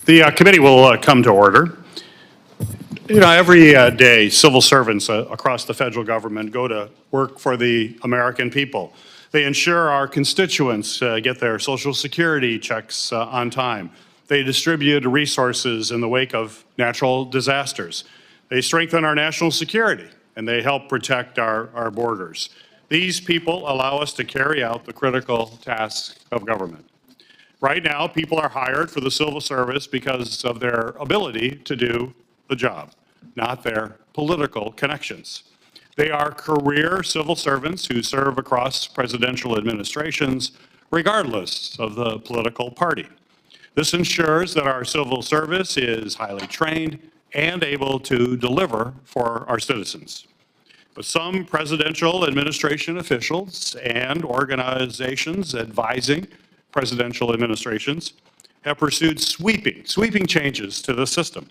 The committee will come to order. You know, every day, civil servants across the federal government go to work for the American people. They ensure our constituents get their Social Security checks on time. They distribute resources in the wake of natural disasters. They strengthen our national security, and they help protect our borders. These people allow us to carry out the critical tasks of government. Right now, people are hired for the civil service because of their ability to do the job, not their political connections. They are career civil servants who serve across presidential administrations, regardless of the political party. This ensures that our civil service is highly trained and able to deliver for our citizens. But some presidential administration officials and organizations advising presidential administrations have pursued sweeping changes to the system.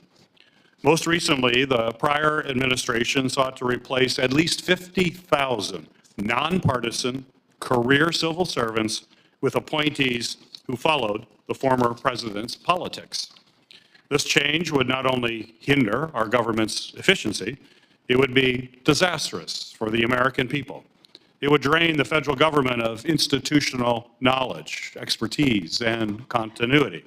Most recently, the prior administration sought to replace at least 50,000 nonpartisan career civil servants with appointees who followed the former president's politics. This change would not only hinder our government's efficiency, it would be disastrous for the American people. It would drain the federal government of institutional knowledge, expertise, and continuity.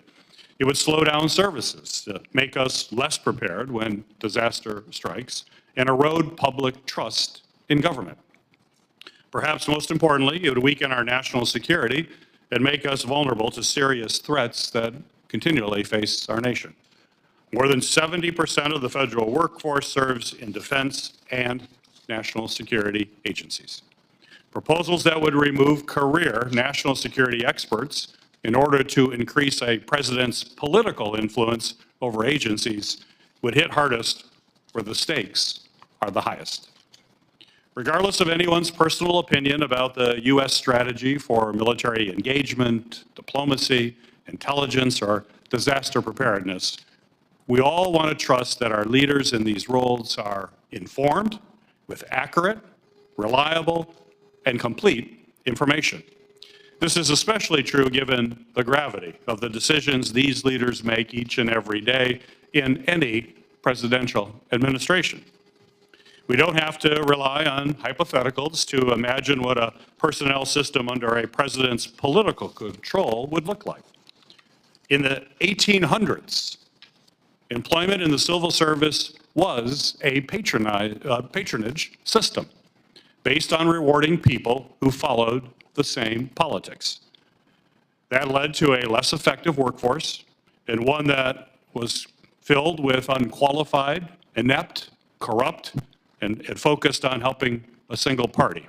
It would slow down services to make us less prepared when disaster strikes and erode public trust in government. Perhaps most importantly, it would weaken our national security and make us vulnerable to serious threats that continually face our nation. More than 70% of the federal workforce serves in defense and national security agencies. Proposals that would remove career national security experts in order to increase a president's political influence over agencies would hit hardest where the stakes are the highest. Regardless of anyone's personal opinion about the U.S. strategy for military engagement, diplomacy, intelligence, or disaster preparedness, we all want to trust that our leaders in these roles are informed with accurate, reliable, and complete information. This is especially true given the gravity of the decisions these leaders make each and every day in any presidential administration. We don't have to rely on hypotheticals to imagine what a personnel system under a president's political control would look like. In the 1800s, employment in the civil service was a patronage system based on rewarding people who followed the same politics. That led to a less effective workforce and one that was filled with unqualified, inept, corrupt, and focused on helping a single party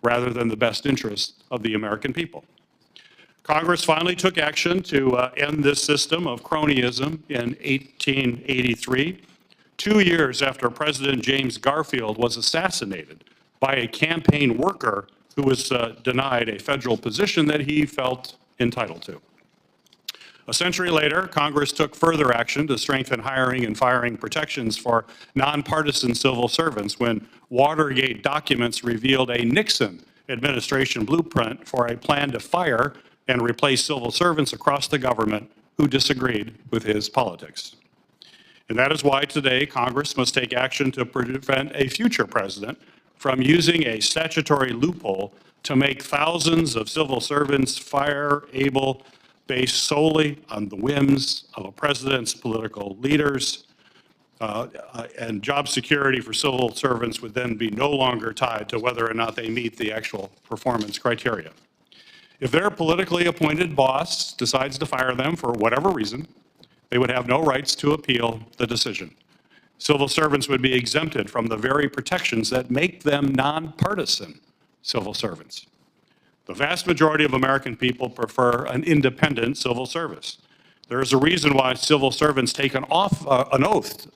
rather than the best interest of the American people. Congress finally took action to end this system of cronyism in 1883, 2 years after President James Garfield was assassinated by a campaign worker who was denied a federal position that he felt entitled to. A century later, Congress took further action to strengthen hiring and firing protections for nonpartisan civil servants when Watergate documents revealed a Nixon administration blueprint for a plan to fire and replace civil servants across the government who disagreed with his politics. And that is why today Congress must take action to prevent a future president from using a statutory loophole to make thousands of civil servants fire-able based solely on the whims of a president's political leaders, and job security for civil servants would then be no longer tied to whether or not they meet the actual performance criteria. If their politically appointed boss decides to fire them for whatever reason, they would have no rights to appeal the decision. Civil servants would be exempted from the very protections that make them nonpartisan civil servants. The vast majority of American people prefer an independent civil service. There is a reason why civil servants take an oath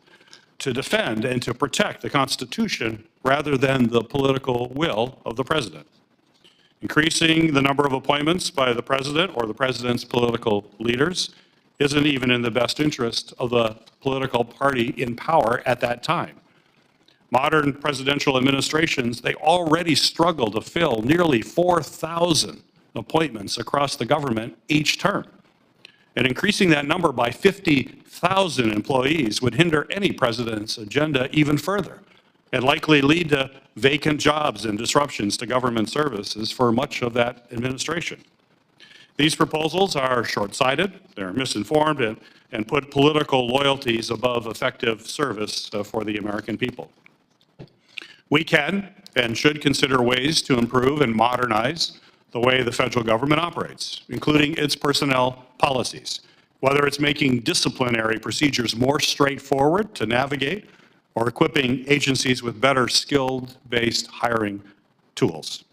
to defend and to protect the Constitution rather than the political will of the president. Increasing the number of appointments by the president or the president's political leaders isn't even in the best interest of the political party in power at that time. Modern presidential administrations, they already struggle to fill nearly 4,000 appointments across the government each term. And increasing that number by 50,000 employees would hinder any president's agenda even further and likely lead to vacant jobs and disruptions to government services for much of that administration. These proposals are short-sighted, they're misinformed, and put political loyalties above effective service for the American people. We can and should consider ways to improve and modernize the way the federal government operates, including its personnel policies, whether it's making disciplinary procedures more straightforward to navigate or equipping agencies with better skilled-based hiring tools.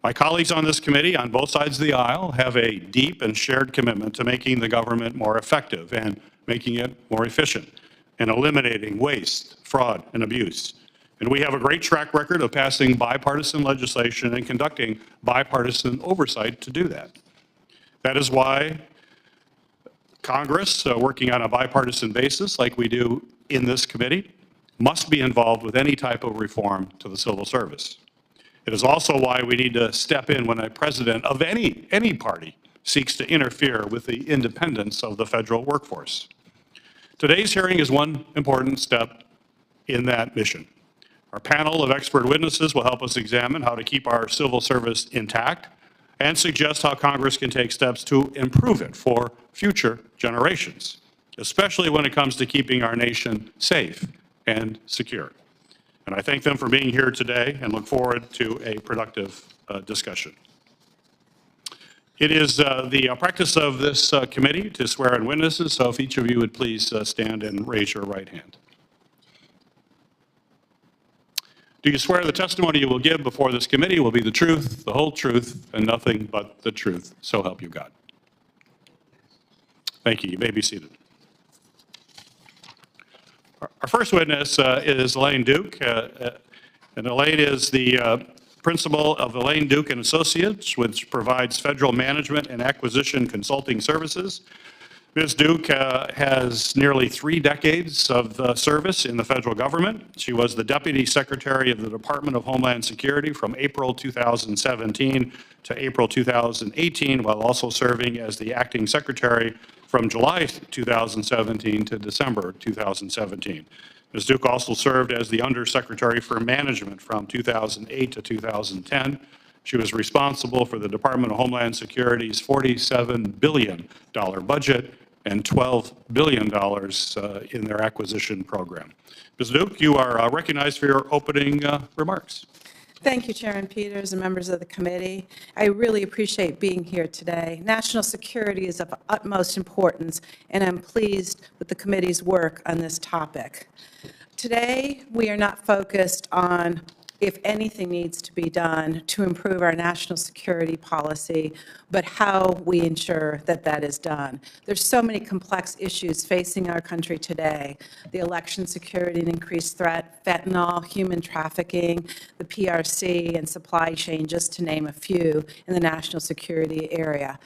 My colleagues on this committee on both sides of the aisle have a deep and shared commitment to making the government more effective and making it more efficient and eliminating waste, fraud, and abuse. And we have a great track record of passing bipartisan legislation and conducting bipartisan oversight to do that. That is why Congress, working on a bipartisan basis like we do in this committee, must be involved with any type of reform to the civil service. It is also why we need to step in when a president of any party seeks to interfere with the independence of the federal workforce. Today's hearing is one important step in that mission. Our panel of expert witnesses will help us examine how to keep our civil service intact and suggest how Congress can take steps to improve it for future generations, especially when it comes to keeping our nation safe and secure. And I thank them for being here today and look forward to a productive discussion. It is the practice of this committee to swear in witnesses, so if each of you would please stand and raise your right hand. Do you swear the testimony you will give before this committee will be the truth, the whole truth, and nothing but the truth? So help you God. Thank you. You may be seated. Our first witness is Elaine Duke, and Elaine is the principal of Elaine Duke and Associates, which provides federal management and acquisition consulting services. Ms. Duke has nearly 3 decades of service in the federal government. She was the Deputy Secretary of the Department of Homeland Security from April 2017 to April 2018, while also serving as the Acting Secretary from July 2017 to December 2017. Ms. Duke also served as the Undersecretary for Management from 2008 to 2010. She was responsible for the Department of Homeland Security's $47 billion budget and $12 billion in their acquisition program. Ms. Duke, you are recognized for your opening remarks. Thank you, Chairman Peters and members of the committee. I really appreciate being here today. National security is of utmost importance, and I'm pleased with the committee's work on this topic. Today, we are not focused on if anything needs to be done to improve our national security policy, but how we ensure that that is done. There's so many complex issues facing our country today: the election security and increased threat, fentanyl, human trafficking, the PRC, and supply chain, just to name a few in the national security area.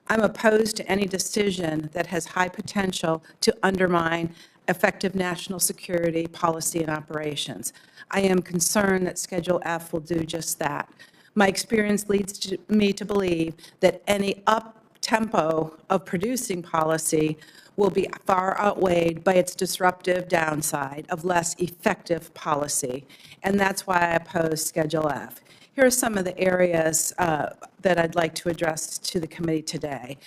I'm opposed to any decision that has high potential to undermine effective national security policy and operations. I am concerned that Schedule F will do just that. My experience leads me to believe that any up-tempo of producing policy will be far outweighed by its disruptive downside of less effective policy, and that's why I oppose Schedule F. Here are some of the areas that I'd like to address to the committee today.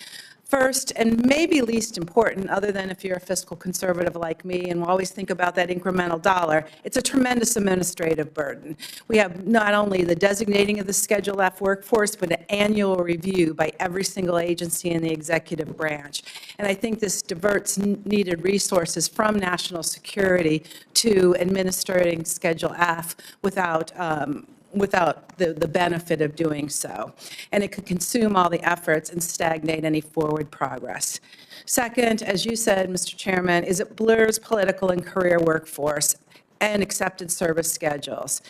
First, and maybe least important, other than if you're a fiscal conservative like me and will always think about that incremental dollar, it's a tremendous administrative burden. We have not only the designating of the Schedule F workforce, but an annual review by every single agency in the executive branch. And I think this diverts needed resources from national security to administering Schedule F without the benefit of doing so. And it could consume all the efforts and stagnate any forward progress. Second, as you said, Mr. Chairman, is it blurs political and career workforce and accepted service schedules.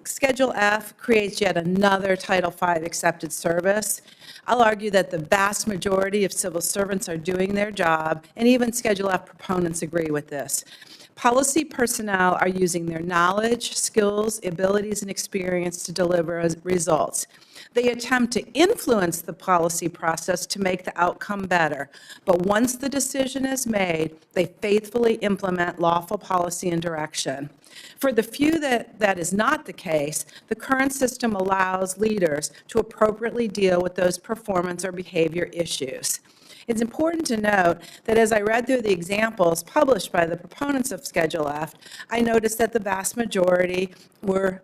Schedule F creates yet another Title V accepted service. I'll argue that the vast majority of civil servants are doing their job, and even Schedule F proponents agree with this. Policy personnel are using their knowledge, skills, abilities, and experience to deliver results. They attempt to influence the policy process to make the outcome better, but once the decision is made, they faithfully implement lawful policy and direction. For the few that is not the case, the current system allows leaders to appropriately deal with those performance or behavior issues. It's important to note that as I read through the examples published by the proponents of Schedule F, I noticed that the vast majority were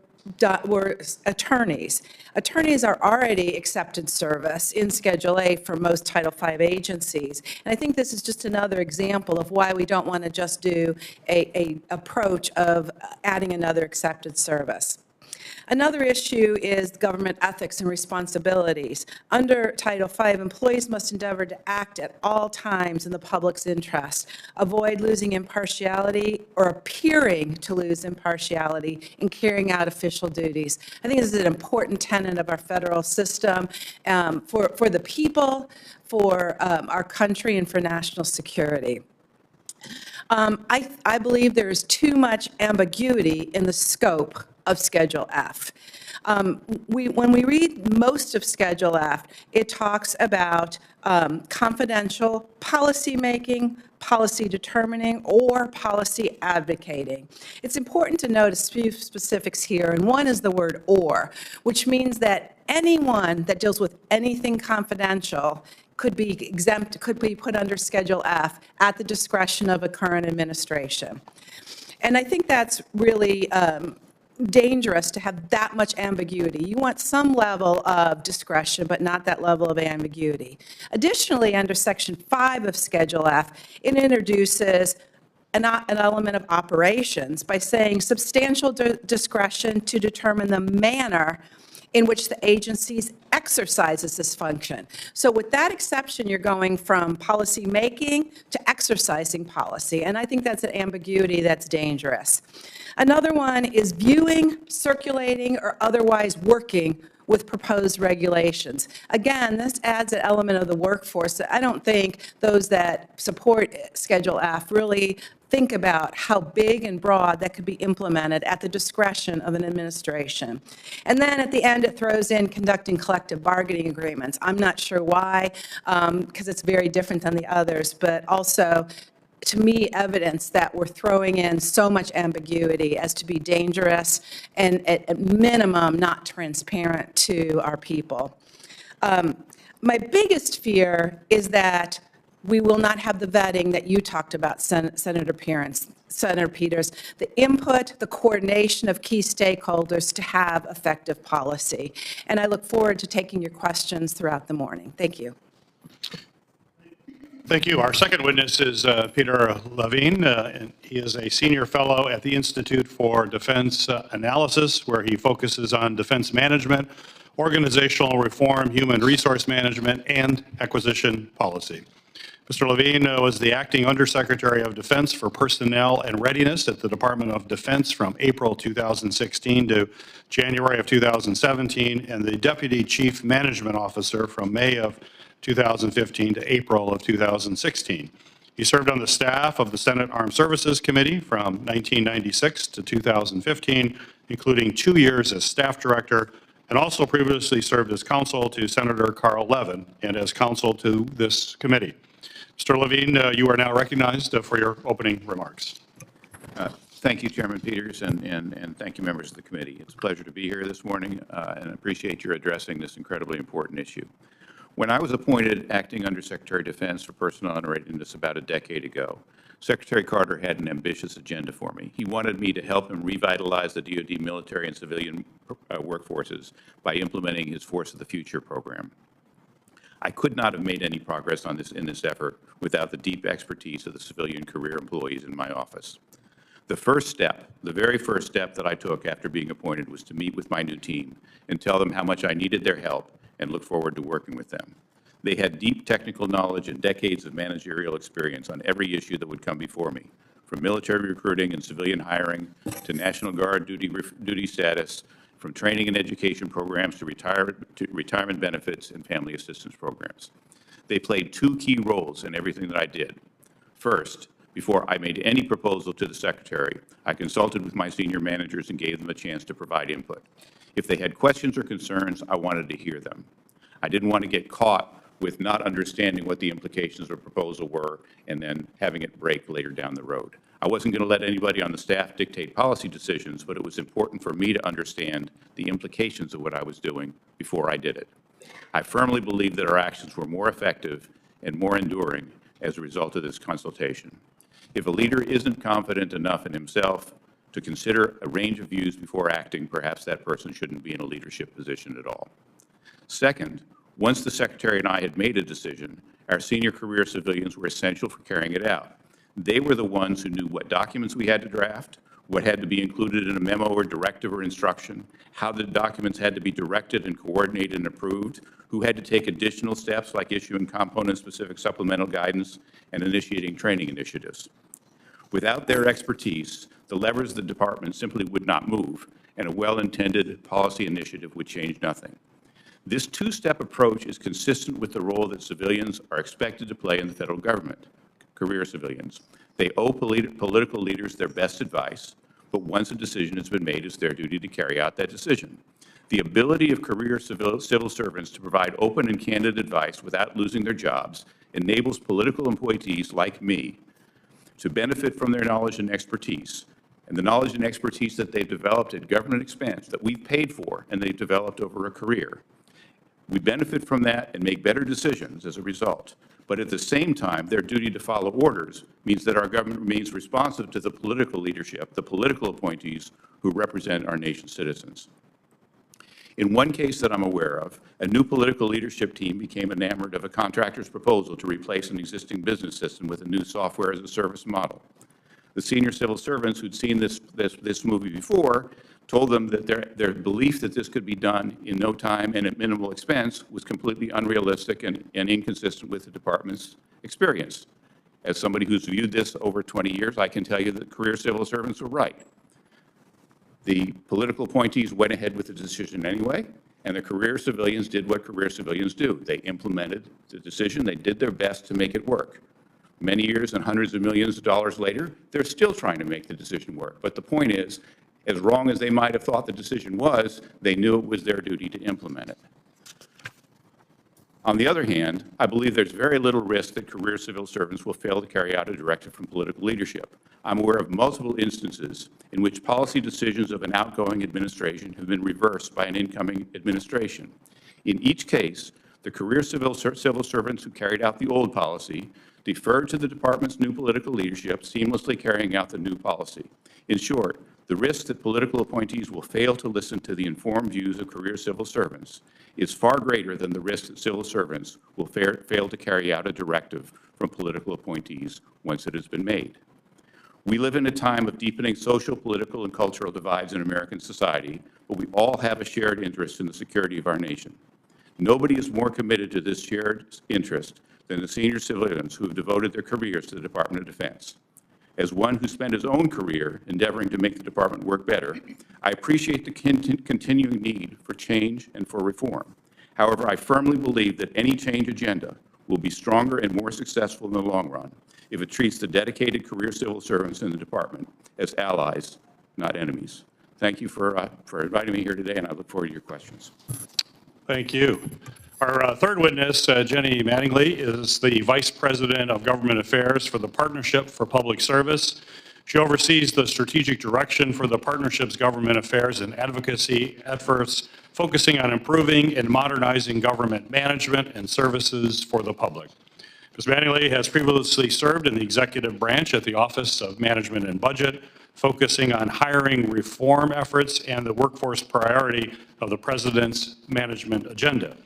attorneys. Attorneys are already accepted service in Schedule A for most Title V agencies. And I think this is just another example of why we don't want to just do an approach of adding another accepted service. Another issue is government ethics and responsibilities. Under Title V, employees must endeavor to act at all times in the public's interest, avoid losing impartiality or appearing to lose impartiality in carrying out official duties. I think this is an important tenet of our federal system for the people, for our country, and for national security. I believe there is too much ambiguity in the scope of Schedule F. When we read most of Schedule F, it talks about confidential policy making, policy determining, or policy advocating. It's important to note a few specifics here, and one is the word "or," which means that anyone that deals with anything confidential could be exempt, could be put under Schedule F at the discretion of a current administration. And I think that's really dangerous to have that much ambiguity. You want some level of discretion, but not that level of ambiguity. Additionally, under Section 5 of Schedule F, it introduces an element of operations by saying substantial discretion to determine the manner in which the agency exercises this function. So with that exception, you're going from policy making to exercising policy, and I think that's an ambiguity that's dangerous. Another one is viewing, circulating, or otherwise working with proposed regulations. Again, this adds an element of the workforce that I don't think those that support Schedule F really think about how big and broad that could be implemented at the discretion of an administration. And then at the end, it throws in conducting collective bargaining agreements. I'm not sure why, because it's very different than the others, but also, to me, evidence that we're throwing in so much ambiguity as to be dangerous and, at minimum, not transparent to our people. My biggest fear is that we will not have the vetting that you talked about, Senator Peters, the input, the coordination of key stakeholders to have effective policy. And I look forward to taking your questions throughout the morning. Thank you. Thank you. Our second witness is Peter Levine. And he is a senior fellow at the Institute for Defense Analysis, where he focuses on defense management, organizational reform, human resource management, and acquisition policy. Mr. Levine was the acting Undersecretary of Defense for Personnel and Readiness at the Department of Defense from April 2016 to January of 2017, and the Deputy Chief Management Officer from May of 2015 to April of 2016. He served on the staff of the Senate Armed Services Committee from 1996 to 2015, including 2 years as staff director, and also previously served as counsel to Senator Carl Levin and as counsel to this committee. Mr. Levine, you are now recognized for your opening remarks. Thank you, Chairman Peters, and thank you, members of the committee. It's a pleasure to be here this morning, and I appreciate your addressing this incredibly important issue. When I was appointed acting Undersecretary of Defense for Personnel and Readiness about a decade ago, Secretary Carter had an ambitious agenda for me. He wanted me to help him revitalize the DoD military and civilian workforces by implementing his Force of the Future program. I could not have made any progress on this in this effort without the deep expertise of the civilian career employees in my office. The first step, the very first step that I took after being appointed was to meet with my new team and tell them how much I needed their help and look forward to working with them. They had deep technical knowledge and decades of managerial experience on every issue that would come before me, from military recruiting and civilian hiring to National Guard duty status, from training and education programs to retirement benefits and family assistance programs. They played two key roles in everything that I did. First, Before I made any proposal to the Secretary, I consulted with my senior managers and gave them a chance to provide input. If they had questions or concerns, I wanted to hear them. I didn't want to get caught with not understanding what the implications of a proposal were and then having it break later down the road. I wasn't going to let anybody on the staff dictate policy decisions, but it was important for me to understand the implications of what I was doing before I did it. I firmly believe that our actions were more effective and more enduring as a result of this consultation. If a leader isn't confident enough in himself to consider a range of views before acting, perhaps that person shouldn't be in a leadership position at all. Second, once the Secretary and I had made a decision, our senior career civilians were essential for carrying it out. They were the ones who knew what documents we had to draft, what had to be included in a memo or directive or instruction, how the documents had to be directed and coordinated and approved, who had to take additional steps like issuing component-specific supplemental guidance and initiating training initiatives. Without their expertise, the levers of the department simply would not move, and a well-intended policy initiative would change nothing. This two-step approach is consistent with the role that civilians are expected to play in the federal government, career civilians. They owe political leaders their best advice, but once a decision has been made, it's their duty to carry out that decision. The ability of career civil servants to provide open and candid advice without losing their jobs enables political appointees like me to benefit from their knowledge and expertise, and the knowledge and expertise that they've developed at government expense that we've paid for and they've developed over a career. We benefit from that and make better decisions as a result. But at the same time, their duty to follow orders means that our government remains responsive to the political leadership, the political appointees who represent our nation's citizens. In one case that I'm aware of, a new political leadership team became enamored of a contractor's proposal to replace an existing business system with a new software-as-a-service model. The senior civil servants who'd seen this movie before told them that their belief that this could be done in no time and at minimal expense was completely unrealistic and inconsistent with the department's experience. As somebody who's viewed this over 20 years, I can tell you that career civil servants were right. The political appointees went ahead with the decision anyway, and the career civilians did what career civilians do. They implemented the decision. They did their best to make it work. Many years and hundreds of millions of dollars later, they're still trying to make the decision work. But the point is, as wrong as they might have thought the decision was, they knew it was their duty to implement it. On the other hand, I believe there's very little risk that career civil servants will fail to carry out a directive from political leadership. I'm aware of multiple instances in which policy decisions of an outgoing administration have been reversed by an incoming administration. In each case, the career civil servants who carried out the old policy deferred to the department's new political leadership, seamlessly carrying out the new policy. In short, the risk that political appointees will fail to listen to the informed views of career civil servants is far greater than the risk that civil servants will fail to carry out a directive from political appointees once it has been made. We live in a time of deepening social, political, and cultural divides in American society, but we all have a shared interest in the security of our nation. Nobody is more committed to this shared interest than the senior civilians who have devoted their careers to the Department of Defense. As one who spent his own career endeavoring to make the department work better, I appreciate the continuing need for change and for reform. However, I firmly believe that any change agenda will be stronger and more successful in the long run if it treats the dedicated career civil servants in the department as allies, not enemies. Thank you for inviting me here today, and I look forward to your questions. Thank you. Our third witness, Jenny Mattingley, is the Vice President of Government Affairs for the Partnership for Public Service. She oversees the strategic direction for the partnership's government affairs and advocacy efforts, focusing on improving and modernizing government management and services for the public. Ms. Mattingley has previously served in the executive branch at the Office of Management and Budget, focusing on hiring reform efforts and the workforce priority of the President's management agenda.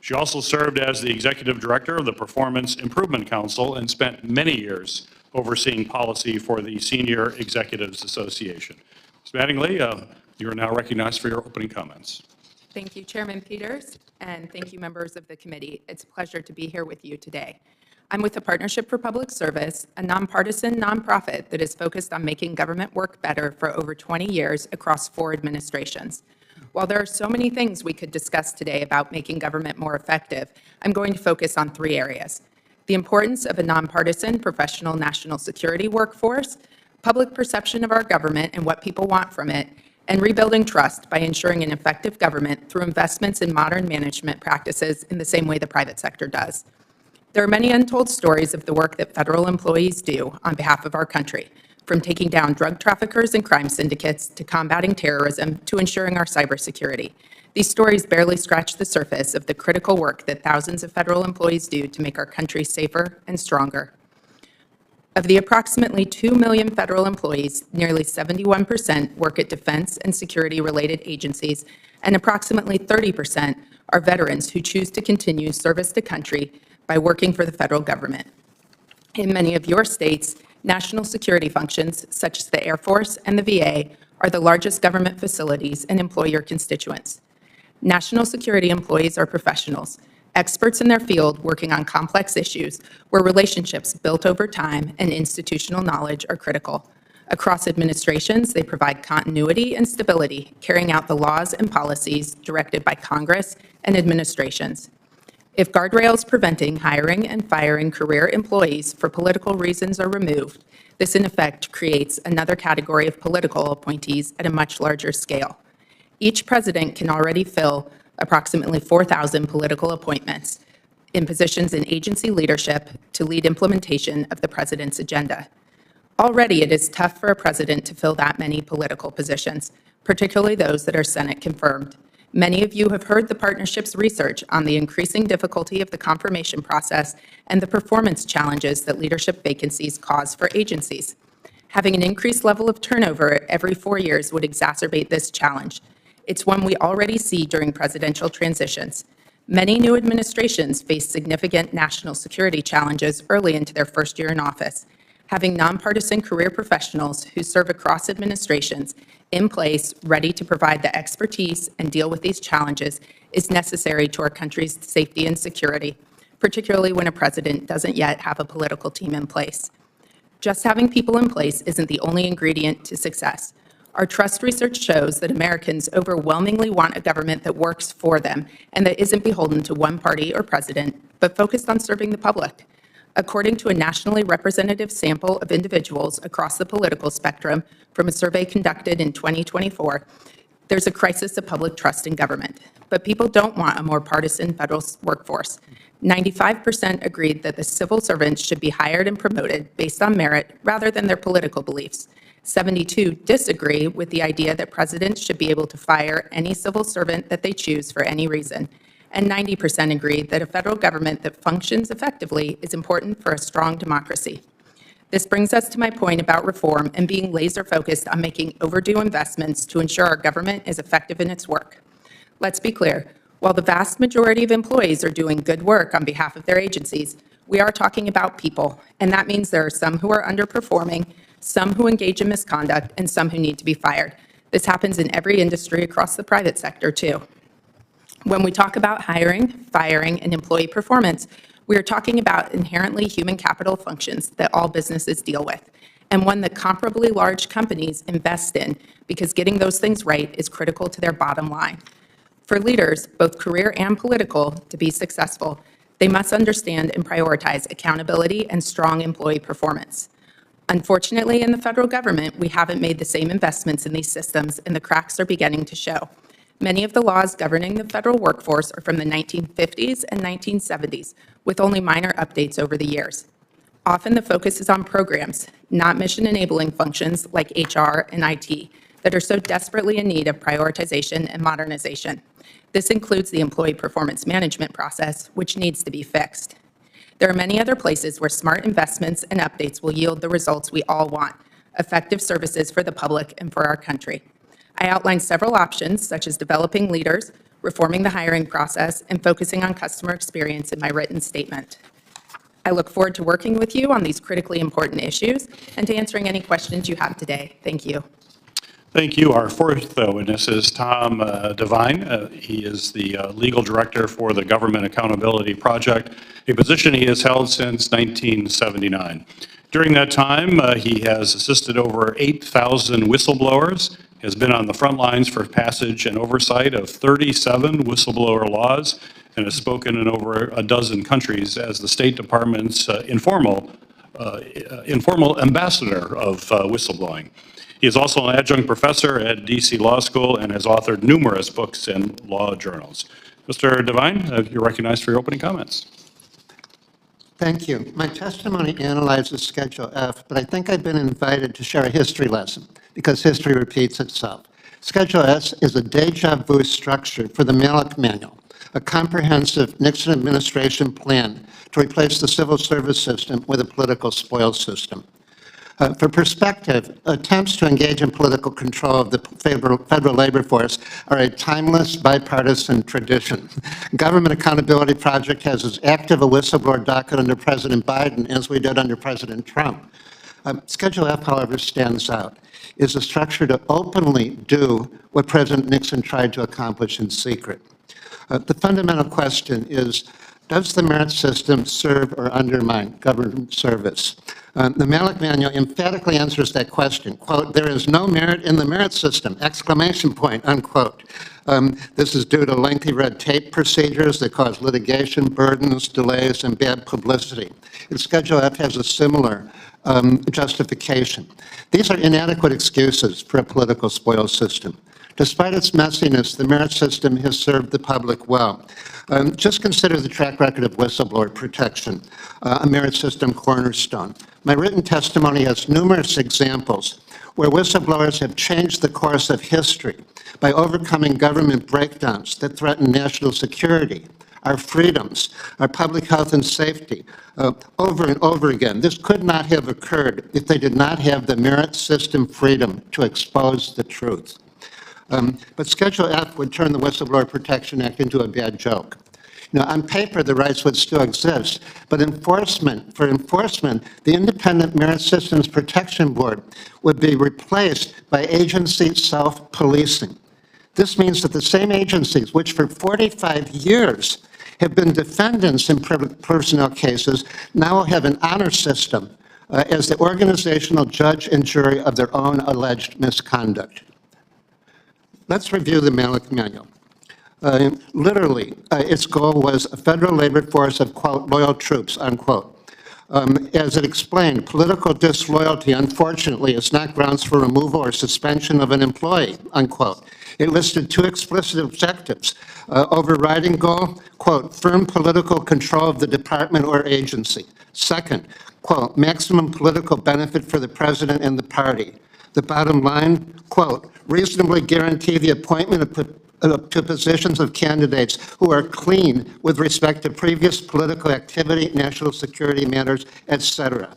She also served as the executive director of the Performance Improvement Council and spent many years overseeing policy for the Senior Executives Association. Ms. Mattingley, you are now recognized for your opening comments. Thank you, Chairman Peters, and thank you, members of the committee. It's a pleasure to be here with you today. I'm with the Partnership for Public Service, a nonpartisan nonprofit that is focused on making government work better for over 20 years across 4 administrations. While there are so many things we could discuss today about making government more effective, I'm going to focus on 3 areas: the importance of a nonpartisan professional national security workforce, public perception of our government and what people want from it, and rebuilding trust by ensuring an effective government through investments in modern management practices in the same way the private sector does. There are many untold stories of the work that federal employees do on behalf of our country, from taking down drug traffickers and crime syndicates to combating terrorism to ensuring our cybersecurity. These stories barely scratch the surface of the critical work that thousands of federal employees do to make our country safer and stronger. Of the approximately 2 million federal employees, nearly 71% work at defense and security-related agencies, and approximately 30% are veterans who choose to continue service to country by working for the federal government. In many of your states, national security functions, such as the Air Force and the VA, are the largest government facilities and employ your constituents. National security employees are professionals, experts in their field working on complex issues where relationships built over time and institutional knowledge are critical. Across administrations, they provide continuity and stability, carrying out the laws and policies directed by Congress and administrations. If guardrails preventing hiring and firing career employees for political reasons are removed, this in effect creates another category of political appointees at a much larger scale. Each president can already fill approximately 4,000 political appointments in positions in agency leadership to lead implementation of the president's agenda. Already, it is tough for a president to fill that many political positions, particularly those that are Senate confirmed. Many of you have heard the partnership's research on the increasing difficulty of the confirmation process and the performance challenges that leadership vacancies cause for agencies. Having an increased level of turnover every 4 years would exacerbate this challenge. It's one we already see during presidential transitions. Many new administrations face significant national security challenges early into their first year in office. Having nonpartisan career professionals who serve across administrations in place, ready to provide the expertise and deal with these challenges, is necessary to our country's safety and security, particularly when a president doesn't yet have a political team in place. Just having people in place isn't the only ingredient to success. Our trust research shows that Americans overwhelmingly want a government that works for them and that isn't beholden to one party or president, but focused on serving the public. According to a nationally representative sample of individuals across the political spectrum from a survey conducted in 2024, there's a crisis of public trust in government. But people don't want a more partisan federal workforce. 95% agreed that the civil servants should be hired and promoted based on merit rather than their political beliefs. 72 disagree with the idea that presidents should be able to fire any civil servant that they choose for any reason. And 90% agree that a federal government that functions effectively is important for a strong democracy. This brings us to my point about reform and being laser-focused on making overdue investments to ensure our government is effective in its work. Let's be clear. While the vast majority of employees are doing good work on behalf of their agencies, we are talking about people, and that means there are some who are underperforming, some who engage in misconduct, and some who need to be fired. This happens in every industry across the private sector, too. When we talk about hiring, firing, and employee performance, we are talking about inherently human capital functions that all businesses deal with, and one that comparably large companies invest in because getting those things right is critical to their bottom line. For leaders, both career and political, to be successful, they must understand and prioritize accountability and strong employee performance. Unfortunately, in the federal government, we haven't made the same investments in these systems, and the cracks are beginning to show. Many of the laws governing the federal workforce are from the 1950s and 1970s, with only minor updates over the years. Often the focus is on programs, not mission-enabling functions like HR and IT, that are so desperately in need of prioritization and modernization. This includes the employee performance management process, which needs to be fixed. There are many other places where smart investments and updates will yield the results we all want, effective services for the public and for our country. I outlined several options, such as developing leaders, reforming the hiring process, and focusing on customer experience in my written statement. I look forward to working with you on these critically important issues and to answering any questions you have today. Thank you. Thank you. Our fourth witness is Tom Devine. He is the legal director for the Government Accountability Project, a position he has held since 1979. During that time, he has assisted over 8,000 whistleblowers has been on the front lines for passage and oversight of 37 whistleblower laws and has spoken in over a dozen countries as the State Department's informal ambassador of whistleblowing. He is also an adjunct professor at DC Law School and has authored numerous books and law journals. Mr. Devine, you're recognized for your opening comments. Thank you. My testimony analyzes Schedule F, but I think I've been invited to share a history lesson because history repeats itself. Schedule S is a deja vu structure for the Malek Manual, a comprehensive Nixon administration plan to replace the civil service system with a political spoils system. For perspective, attempts to engage in political control of the federal labor force are a timeless bipartisan tradition. Government Accountability Project has as active a whistleblower docket under President Biden as we did under President Trump. Schedule F, however, stands out. Is a structure to openly do what President Nixon tried to accomplish in secret. The fundamental question is, does the merit system serve or undermine government service? The Malek Manual emphatically answers that question. Quote, there is no merit in the merit system, exclamation point, unquote. This is due to lengthy red tape procedures that cause litigation, burdens, delays, and bad publicity. And Schedule F has a similar justification. These are inadequate excuses for a political spoils system. Despite its messiness, the merit system has served the public well. Just consider the track record of whistleblower protection, a merit system cornerstone. My written testimony has numerous examples where whistleblowers have changed the course of history by overcoming government breakdowns that threaten national security, our freedoms, our public health and safety, over and over again. This could not have occurred if they did not have the merit system freedom to expose the truth. But Schedule F would turn the Whistleblower Protection Act into a bad joke. Now, on paper, the rights would still exist, but for enforcement, the Independent Merit Systems Protection Board would be replaced by agency self-policing. This means that the same agencies, which for 45 years have been defendants in personnel cases, now will have an honor system as the organizational judge and jury of their own alleged misconduct. Let's review the Malek Manual. Literally, its goal was a federal labor force of, quote, loyal troops, unquote. As it explained, political disloyalty, unfortunately, is not grounds for removal or suspension of an employee, unquote. It listed two explicit objectives. Overriding goal, quote, firm political control of the department or agency. Second, quote, maximum political benefit for the president and the party. The bottom line, quote, reasonably guarantee the appointment to positions of candidates who are clean with respect to previous political activity, national security matters, etc.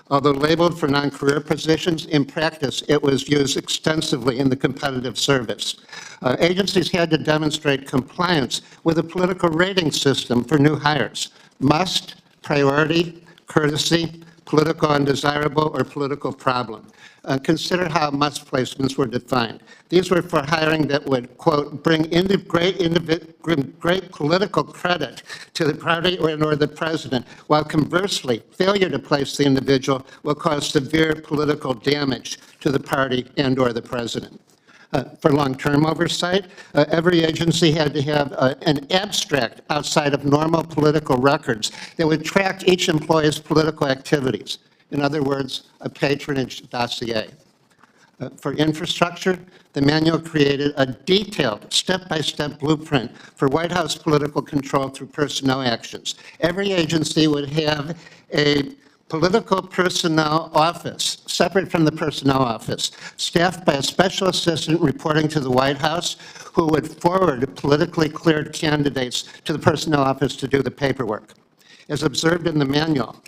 Although labeled for non-career positions, in practice, it was used extensively in the competitive service. Agencies had to demonstrate compliance with a political rating system for new hires. Must, priority, courtesy, political undesirable, or political problem. Consider how must placements were defined. These were for hiring that would, quote, bring great political credit to the party or the president, while conversely, failure to place the individual will cause severe political damage to the party and or the president. For long-term oversight, every agency had to have an abstract outside of normal political records that would track each employee's political activities. In other words, a patronage dossier. For infrastructure, the manual created a detailed step-by-step blueprint for White House political control through personnel actions. Every agency would have a political personnel office, separate from the personnel office, staffed by a special assistant reporting to the White House, who would forward politically cleared candidates to the personnel office to do the paperwork. As observed in the manual,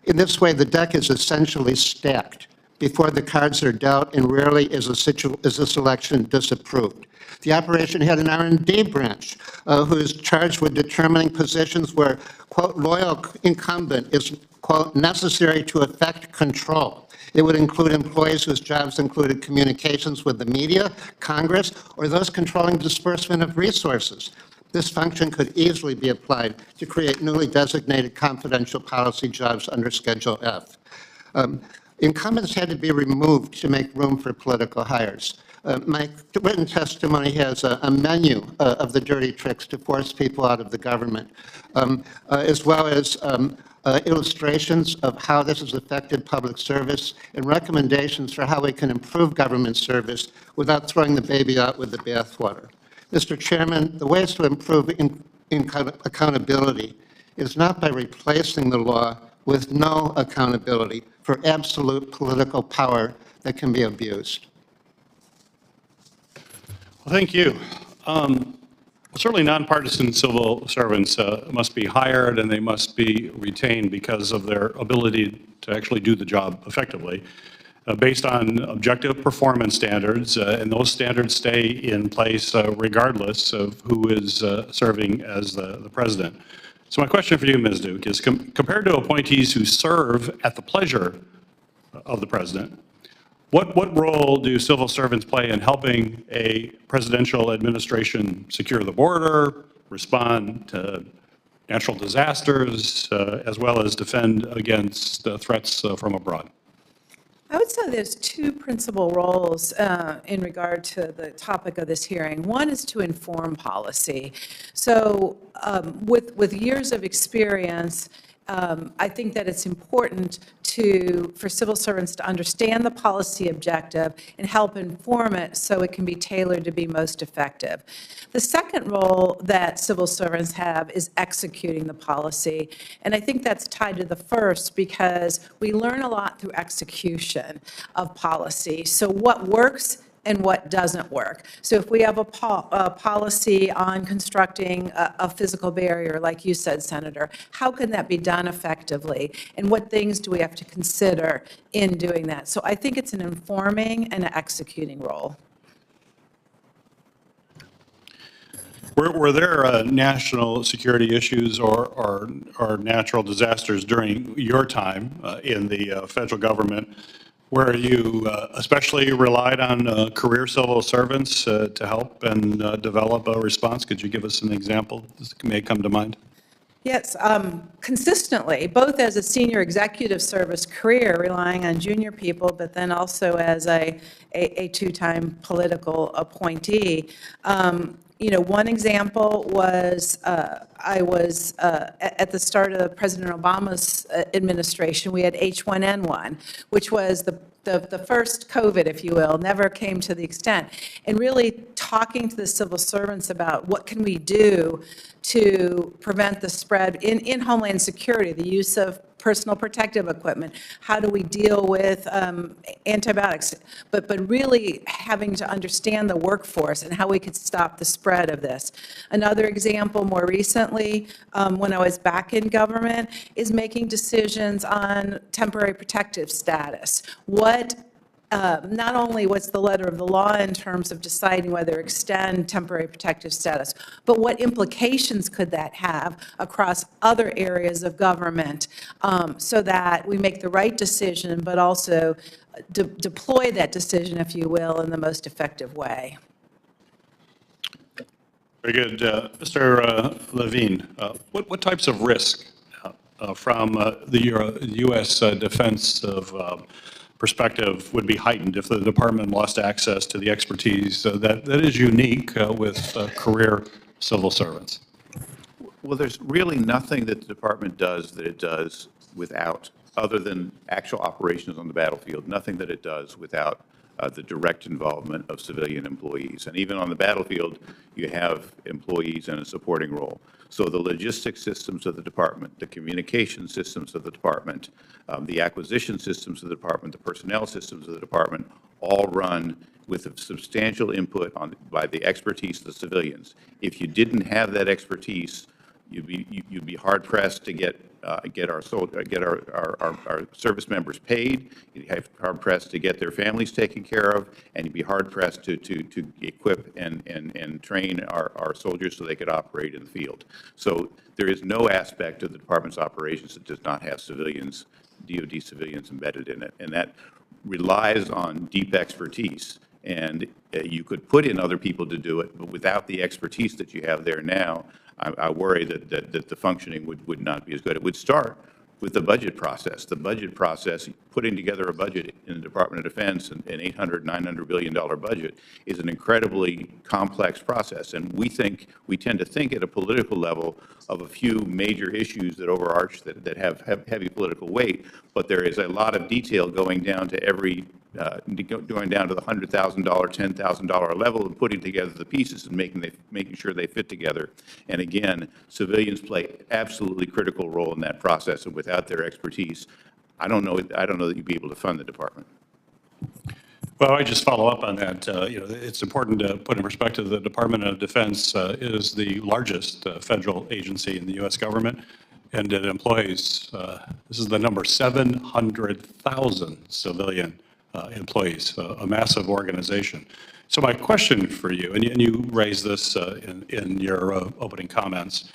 in this way, the deck is essentially stacked before the cards are dealt, and rarely is a selection disapproved. The operation had an R&D branch who is charged with determining positions where, quote, loyal incumbent is, quote, necessary to effect control. It would include employees whose jobs included communications with the media, Congress, or those controlling disbursement of resources. This function could easily be applied to create newly designated confidential policy jobs under Schedule F. Incumbents had to be removed to make room for political hires. My written testimony has a menu of the dirty tricks to force people out of the government, as well as illustrations of how this has affected public service and recommendations for how we can improve government service without throwing the baby out with the bathwater. Mr. Chairman, the ways to improve accountability is not by replacing the law with no accountability for absolute political power that can be abused. Well, thank you. Certainly nonpartisan civil servants must be hired and they must be retained because of their ability to actually do the job effectively based on objective performance standards, and those standards stay in place regardless of who is serving as the president. So my question for you, Ms. Duke, is compared to appointees who serve at the pleasure of the president, what role do civil servants play in helping a presidential administration secure the border, respond to natural disasters, as well as defend against threats from abroad? I would say there's two principal roles in regard to the topic of this hearing. One is to inform policy. So with years of experience, I think that it's important for civil servants to understand the policy objective and help inform it so it can be tailored to be most effective. The second role that civil servants have is executing the policy, and I think that's tied to the first because we learn a lot through execution of policy. So what works and what doesn't work. So if we have a policy on constructing a physical barrier, like you said, Senator, how can that be done effectively? And what things do we have to consider in doing that? So I think it's an informing and an executing role. Were there national security issues or natural disasters during your time in the federal government where you especially relied on career civil servants to help and develop a response? Could you give us an example that may come to mind? Yes, consistently, both as a senior executive service career, relying on junior people, but then also as a two-time political appointee. You know, one example was I was at the start of President Obama's administration, we had H1N1, which was the first COVID, if you will, never came to the extent. And really talking to the civil servants about what can we do to prevent the spread in Homeland Security, the use of personal protective equipment, how do we deal with antibiotics, but really having to understand the workforce and how we could stop the spread of this. Another example more recently, when I was back in government, is making decisions on temporary protective status. Not only what's the letter of the law in terms of deciding whether to extend temporary protective status, but what implications could that have across other areas of government so that we make the right decision, but also deploy that decision, if you will, in the most effective way. Very good. Mr. Levine, what types of risk from the U.S. defense of perspective would be heightened if the department lost access to the expertise that is unique with career civil servants? Well, there's really nothing that the department does that it does without, other than actual operations on the battlefield, nothing that it does without the direct involvement of civilian employees. And even on the battlefield, you have employees in a supporting role. So the logistics systems of the department, the communication systems of the department, the acquisition systems of the department, the personnel systems of the department, all run with a substantial input by the expertise of the civilians. If you didn't have that expertise, you'd be hard pressed to get our service members paid. You'd have hard pressed to get their families taken care of, and you'd be hard pressed to equip and train our soldiers so they could operate in the field. So there is no aspect of the department's operations that does not have civilians, DoD civilians embedded in it, and that relies on deep expertise. And you could put in other people to do it, but without the expertise that you have there now, I worry that the functioning would not be as good. It would start with the budget process. The budget process, putting together a budget in the Department of Defense, an $800, $900 billion budget, is an incredibly complex process. And we tend to think at a political level of a few major issues that overarch, that have heavy political weight, but there is a lot of detail going down to going down to the $100,000, $10,000 level and putting together the pieces and making sure they fit together. And again, civilians play absolutely critical role in that process, and without their expertise, I don't know that you'd be able to fund the department. Well, I just follow up on that. It's important to put in perspective the Department of Defense is the largest federal agency in the U.S. government, and it employs, this is the number, 700,000 civilian employees, a massive organization. So my question for you, and you raised this in your opening comments,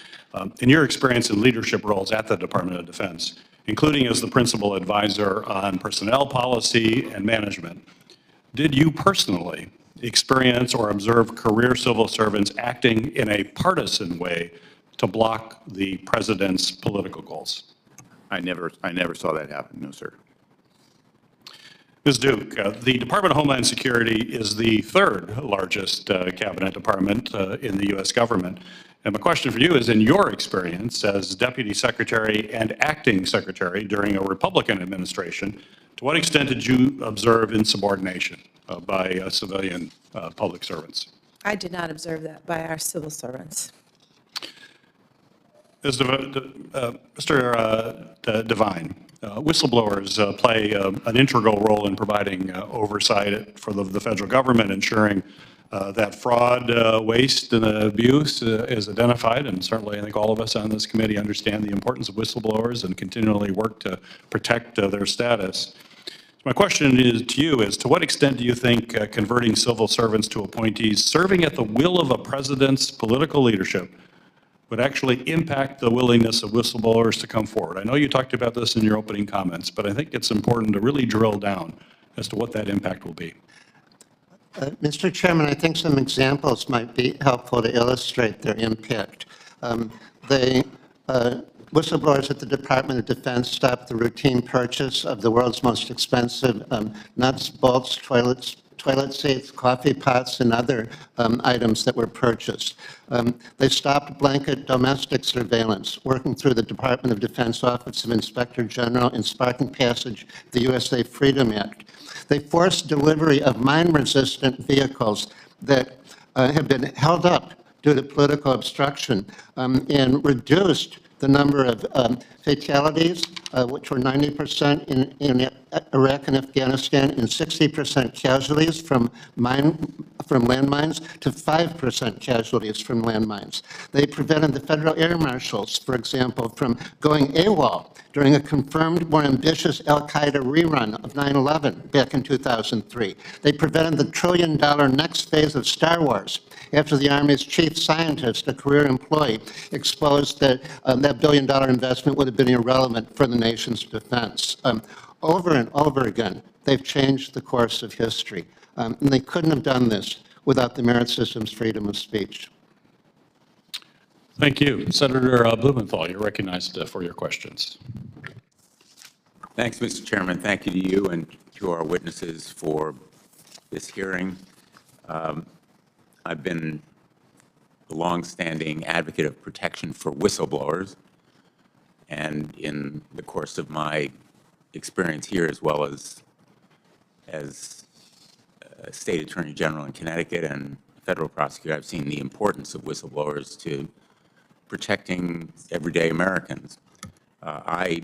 in your experience in leadership roles at the Department of Defense, including as the principal advisor on personnel policy and management, did you personally experience or observe career civil servants acting in a partisan way to block the president's political goals? I never saw that happen, no, sir. Ms. Duke, the Department of Homeland Security is the third largest cabinet department in the U.S. government. And my question for you is, in your experience as Deputy Secretary and Acting Secretary during a Republican administration, to what extent did you observe insubordination by civilian public servants? I did not observe that by our civil servants. Mr. Devine, whistleblowers play an integral role in providing oversight for the federal government, ensuring that fraud, waste, and abuse is identified. And certainly, I think all of us on this committee understand the importance of whistleblowers and continually work to protect their status. My question to you is, to what extent do you think converting civil servants to appointees serving at the will of a president's political leadership would actually impact the willingness of whistleblowers to come forward? I know you talked about this in your opening comments, but I think it's important to really drill down as to what that impact will be. Mr. Chairman, I think some examples might be helpful to illustrate their impact. Whistleblowers at the Department of Defense stopped the routine purchase of the world's most expensive nuts, bolts, toilet seats, coffee pots, and other items that were purchased. They stopped blanket domestic surveillance, working through the Department of Defense Office of Inspector General and sparking passage of the USA Freedom Act. They forced delivery of mine-resistant vehicles that have been held up due to political obstruction and reduced the number of fatalities, which were 90% in Iraq and Afghanistan, and 60% casualties from landmines to 5% casualties from landmines. They prevented the federal air marshals, for example, from going AWOL during a confirmed, more ambitious al-Qaeda rerun of 9/11 back in 2003. They prevented the trillion-dollar next phase of Star Wars after the Army's chief scientist, a career employee, exposed that that billion-dollar investment would have been irrelevant for the nation's defense. Over and over again, they've changed the course of history, and they couldn't have done this without the merit system's freedom of speech. Thank you. Senator Blumenthal, you're recognized for your questions. Thanks, Mr. Chairman. Thank you to you and to our witnesses for this hearing. I've been a longstanding advocate of protection for whistleblowers, and in the course of my experience here, as well as State Attorney General in Connecticut and federal prosecutor, I've seen the importance of whistleblowers to protecting everyday Americans. I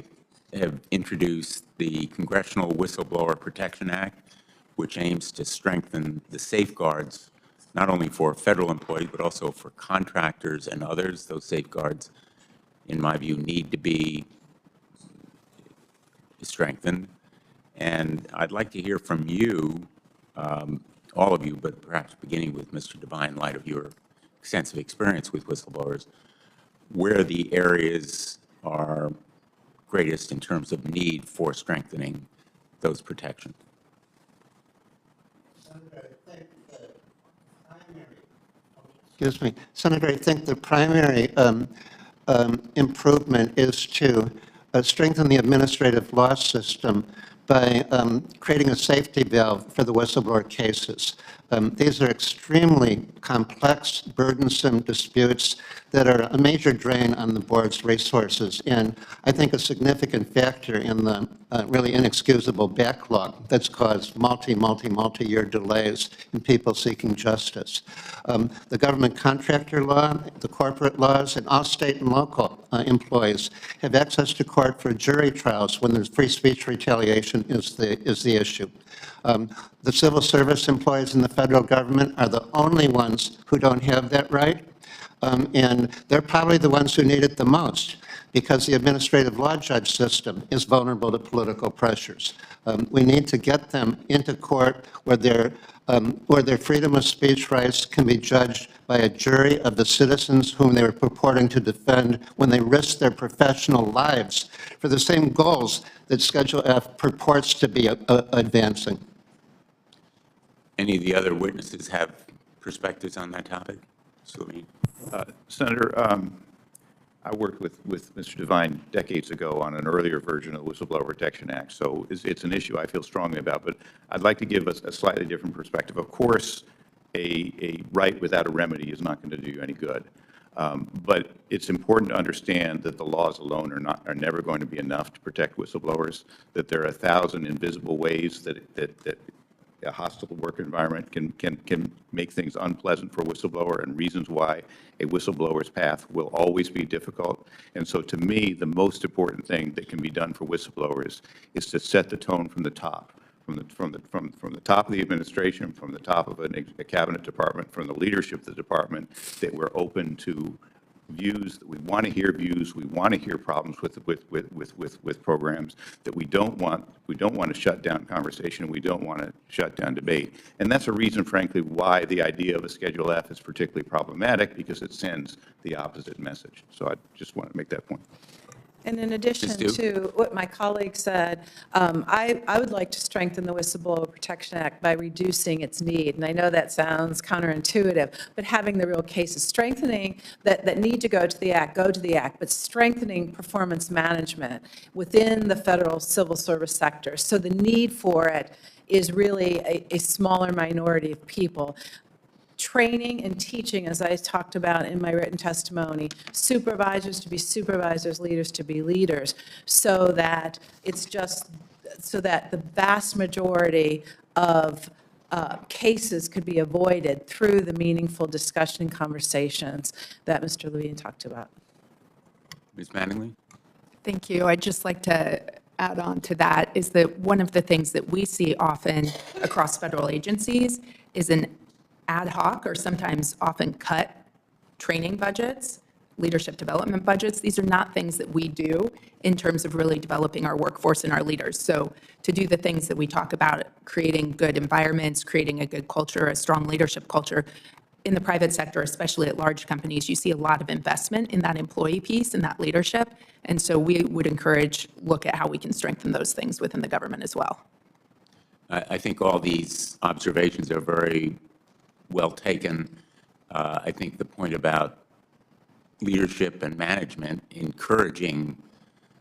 have introduced the Congressional Whistleblower Protection Act, which aims to strengthen the safeguards not only for federal employees, but also for contractors and others. Those safeguards, in my view, need to be strengthened. And I'd like to hear from you, all of you, but perhaps beginning with Mr. Devine, in light of your extensive experience with whistleblowers, where the areas are greatest in terms of need for strengthening those protections. Excuse me, Senator, I think the primary improvement is to strengthen the administrative law system by creating a safety valve for the whistleblower cases. These are extremely complex, burdensome disputes that are a major drain on the board's resources, and I think a significant factor in the really inexcusable backlog that's caused multi-year delays in people seeking justice. The government contractor law, the corporate laws, and all state and local employees have access to court for jury trials when there's free speech retaliation is the issue. The civil service employees in the federal government are the only ones who don't have that right, and they're probably the ones who need it the most because the administrative law judge system is vulnerable to political pressures. We need to get them into court where their freedom of speech rights can be judged by a jury of the citizens whom they were purporting to defend when they risk their professional lives for the same goals that Schedule F purports to be advancing. Any of the other witnesses have perspectives on that topic? Levine. Senator, I worked with Mr. Devine decades ago on an earlier version of the Whistleblower Protection Act, so it's an issue I feel strongly about, but I'd like to give us a slightly different perspective. Of course, a right without a remedy is not going to do you any good. But it's important to understand that the laws alone are never going to be enough to protect whistleblowers, that there are 1,000 invisible ways that a hostile work environment can make things unpleasant for a whistleblower, and reasons why a whistleblower's path will always be difficult. And so to me, the most important thing that can be done for whistleblowers is to set the tone from the top. From the top of the administration, from the top of a cabinet department, from the leadership of the department, that we're open to views, that we want to hear views, we want to hear problems with programs, that we don't want to shut down conversation, we don't want to shut down debate. And that's a reason, frankly, why the idea of a Schedule F is particularly problematic, because it sends the opposite message. So I just want to make that point. And in addition to what my colleague said, I would like to strengthen the Whistleblower Protection Act by reducing its need. And I know that sounds counterintuitive, but having the real cases, strengthening that need to go to the act, but strengthening performance management within the federal civil service sector. So the need for it is really a smaller minority of people. Training and teaching, as I talked about in my written testimony, supervisors to be supervisors, leaders to be leaders, so that the vast majority of cases could be avoided through the meaningful discussion and conversations that Mr. Levine talked about. Ms. Mattingly? Thank you. I'd just like to add on to that is that one of the things that we see often across federal agencies is an ad hoc or sometimes often cut training budgets, leadership development budgets. These are not things that we do in terms of really developing our workforce and our leaders. So to do the things that we talk about, creating good environments, creating a good culture, a strong leadership culture, in the private sector, especially at large companies, you see a lot of investment in that employee piece and that leadership. And so we would encourage, look at how we can strengthen those things within the government as well. I think all these observations are very well taken. I think the point about leadership and management encouraging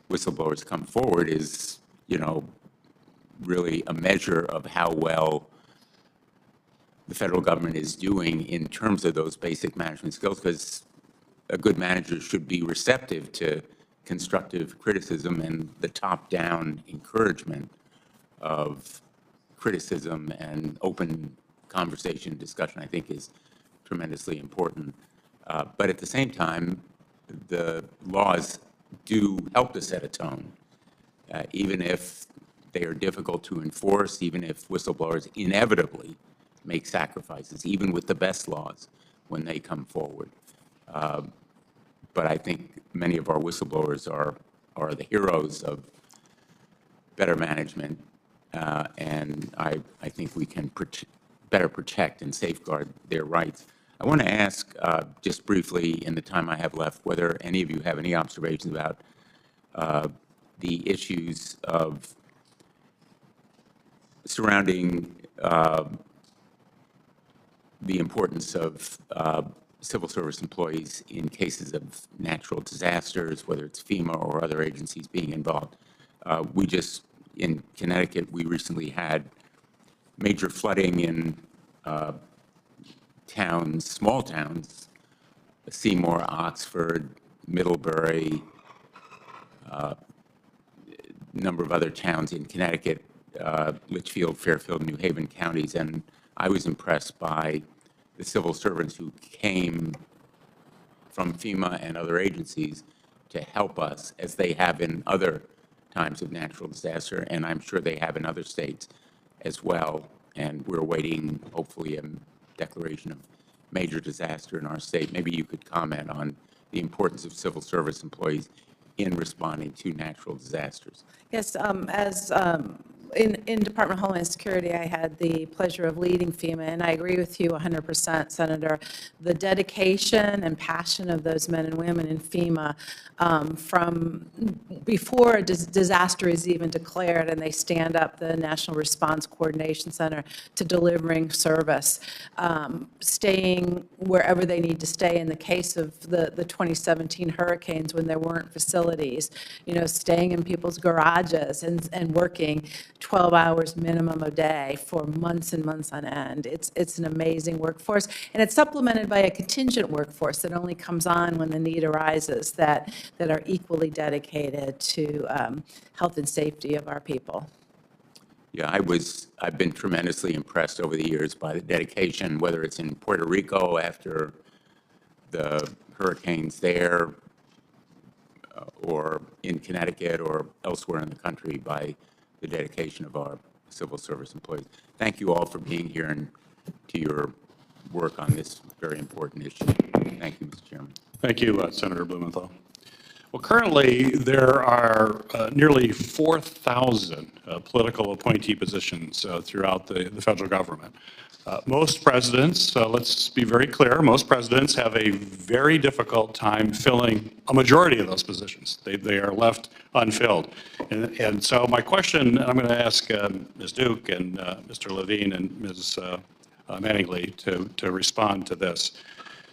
whistleblowers to come forward is, really a measure of how well the federal government is doing in terms of those basic management skills, because a good manager should be receptive to constructive criticism, and the top-down encouragement of criticism and open conversation, discussion, I think is tremendously important. But at the same time, the laws do help to set a tone, even if they are difficult to enforce, even if whistleblowers inevitably make sacrifices, even with the best laws when they come forward. But I think many of our whistleblowers are the heroes of better management, and I think we can better protect and safeguard their rights. I want to ask, just briefly in the time I have left, whether any of you have any observations about the issues of surrounding the importance of civil service employees in cases of natural disasters, whether it's FEMA or other agencies being involved. In Connecticut, we recently had major flooding in towns, small towns, Seymour, Oxford, Middlebury, number of other towns in Connecticut, Litchfield, Fairfield, New Haven counties, and I was impressed by the civil servants who came from FEMA and other agencies to help us, as they have in other times of natural disaster, and I'm sure they have in other states as well. And we're awaiting, hopefully, a declaration of major disaster in our state. Maybe you could comment on the importance of civil service employees in responding to natural disasters. Yes, in Department of Homeland Security, I had the pleasure of leading FEMA, and I agree with you 100%, Senator. The dedication and passion of those men and women in FEMA from before a disaster is even declared, and they stand up the National Response Coordination Center to delivering service, staying wherever they need to stay. In the case of the 2017 hurricanes, when there weren't facilities, staying in people's garages and working 12 hours minimum a day for months and months on end. It's an amazing workforce, and it's supplemented by a contingent workforce that only comes on when the need arises, that are equally dedicated to health and safety of our people. Yeah, I've been tremendously impressed over the years by the dedication, whether it's in Puerto Rico after the hurricanes there, or in Connecticut or elsewhere in the country, by the dedication of our civil service employees. Thank you all for being here and to your work on this very important issue. Thank you, Mr. Chairman. Thank you, Senator Blumenthal. Well, currently, there are nearly 4,000 political appointee positions throughout the federal government. Most presidents, let's be very clear, most presidents have a very difficult time filling a majority of those positions. They are left unfilled. And so my question, I'm going to ask Ms. Duke and Mr. Levine and Ms. Mattingley to respond to this.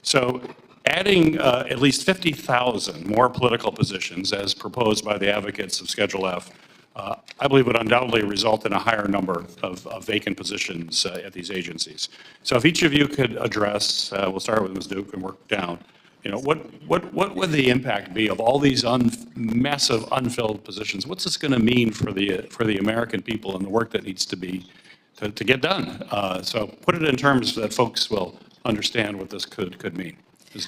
So adding at least 50,000 more political positions, as proposed by the advocates of Schedule F, I believe would undoubtedly result in a higher number of vacant positions at these agencies. So if each of you could address, we'll start with Ms. Duke and work down, what would the impact be of all these massive unfilled positions? What's this going to mean for the American people and the work that needs to get done? So put it in terms that folks will understand what this could mean.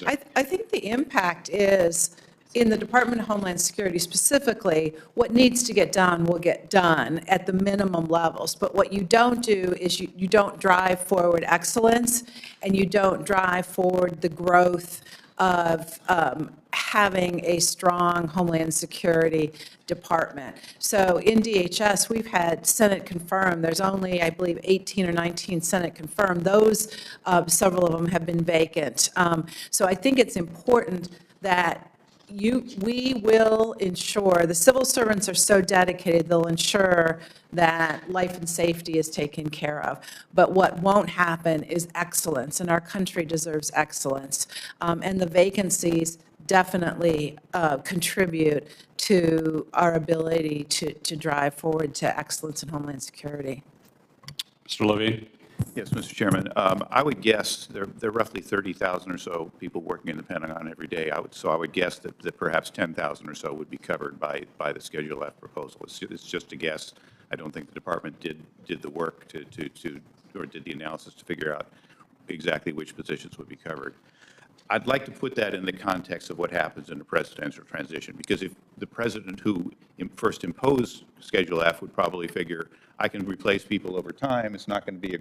I think the impact is, in the Department of Homeland Security specifically, what needs to get done will get done at the minimum levels. But what you don't do is you don't drive forward excellence, and you don't drive forward the growth of having a strong Homeland Security department. So in DHS, we've had Senate confirmed. There's only, I believe, 18 or 19 Senate confirmed. Those, several of them have been vacant. So I think it's important that we will ensure, the civil servants are so dedicated, they'll ensure that life and safety is taken care of. But what won't happen is excellence, and our country deserves excellence. And the vacancies definitely contribute to our ability to drive forward to excellence in Homeland Security. Mr. Levine? Yes, Mr. Chairman. I would guess there are roughly 30,000 or so people working in the Pentagon every day. I would guess that perhaps 10,000 or so would be covered by the Schedule F proposal. It's just a guess. I don't think the department did the work or did the analysis to figure out exactly which positions would be covered. I'd like to put that in the context of what happens in a presidential transition, because if the president who first imposed Schedule F would probably figure, I can replace people over time, it's not going to be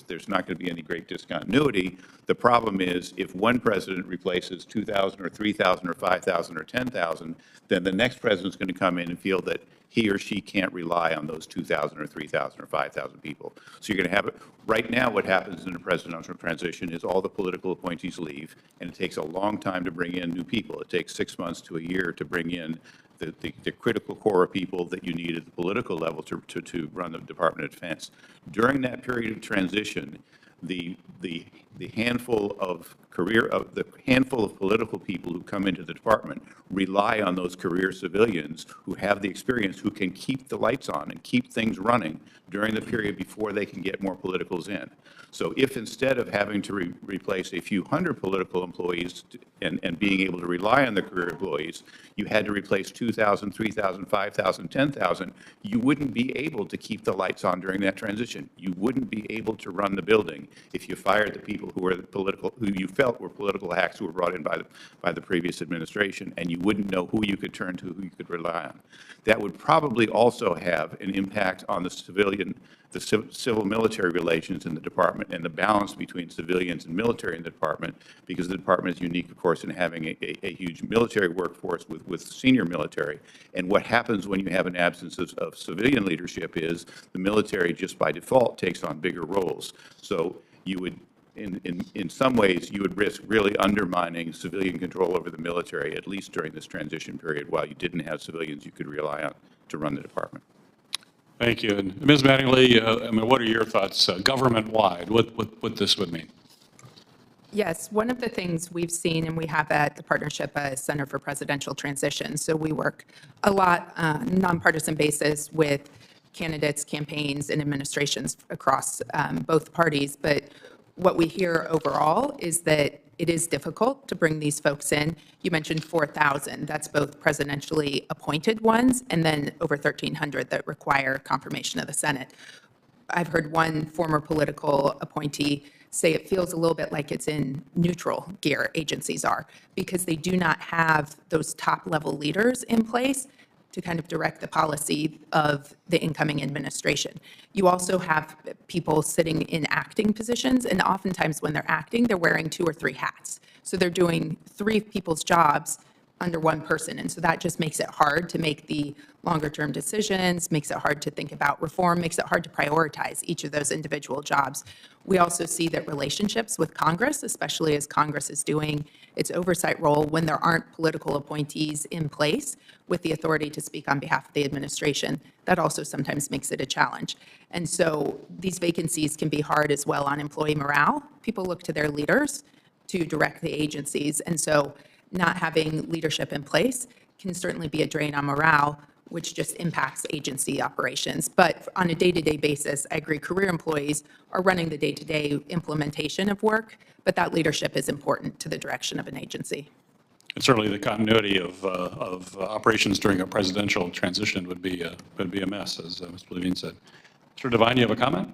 there's not going to be any great discontinuity. The problem is, if one president replaces 2,000 or 3,000 or 5,000 or 10,000, then the next president's going to come in and feel that he or she can't rely on those 2,000 or 3,000 or 5,000 people. So you're going to have it. Right now, what happens in a presidential transition is all the political appointees leave, and it takes a long time to bring in new people. It takes 6 months to a year to bring in the critical core of people that you need at the political level to run the Department of Defense. During that period of transition, the the handful of political people who come into the department rely on those career civilians who have the experience, who can keep the lights on and keep things running during the period before they can get more politicals in. So if instead of having to replace a few hundred political employees and being able to rely on the career employees, you had to replace 2,000, 3,000, 5,000, 10,000, you wouldn't be able to keep the lights on during that transition. You wouldn't be able to run the building if you fired the people who you felt were political hacks who were brought in by the previous administration, and you wouldn't know who you could turn to, who you could rely on. That would probably also have an impact on the civil-military relations in the department and the balance between civilians and military in the department, because the department is unique, of course, in having a huge military workforce with senior military. And what happens when you have an absence of civilian leadership is the military, just by default, takes on bigger roles. So you would, in some ways, you would risk really undermining civilian control over the military, at least during this transition period, while you didn't have civilians you could rely on to run the department. Thank you. And Ms. Mattingley, what are your thoughts government-wide, what this would mean? Yes, one of the things we've seen, and we have at the partnership a Center for Presidential Transition, so we work a lot on a nonpartisan basis with candidates, campaigns, and administrations across both parties. But what we hear overall is that it is difficult to bring these folks in. You mentioned 4,000. That's both presidentially appointed ones and then over 1,300 that require confirmation of the Senate. I've heard one former political appointee say it feels a little bit like it's in neutral gear, agencies are, because they do not have those top-level leaders in place to kind of direct the policy of the incoming administration. You also have people sitting in acting positions, and oftentimes when they're acting, they're wearing 2 or 3 hats. So they're doing 3 people's jobs under one person, and so that just makes it hard to make the longer-term decisions, makes it hard to think about reform, makes it hard to prioritize each of those individual jobs. We also see that relationships with Congress, especially as Congress is doing its oversight role when there aren't political appointees in place with the authority to speak on behalf of the administration, that also sometimes makes it a challenge. And so these vacancies can be hard as well on employee morale. People look to their leaders to direct the agencies, and so not having leadership in place can certainly be a drain on morale, which just impacts agency operations. But on a day-to-day basis, I agree, career employees are running the day-to-day implementation of work, but that leadership is important to the direction of an agency. And certainly the continuity of operations during a presidential transition would be a mess, as Mr. Levine said. Mr. Devine, you have a comment?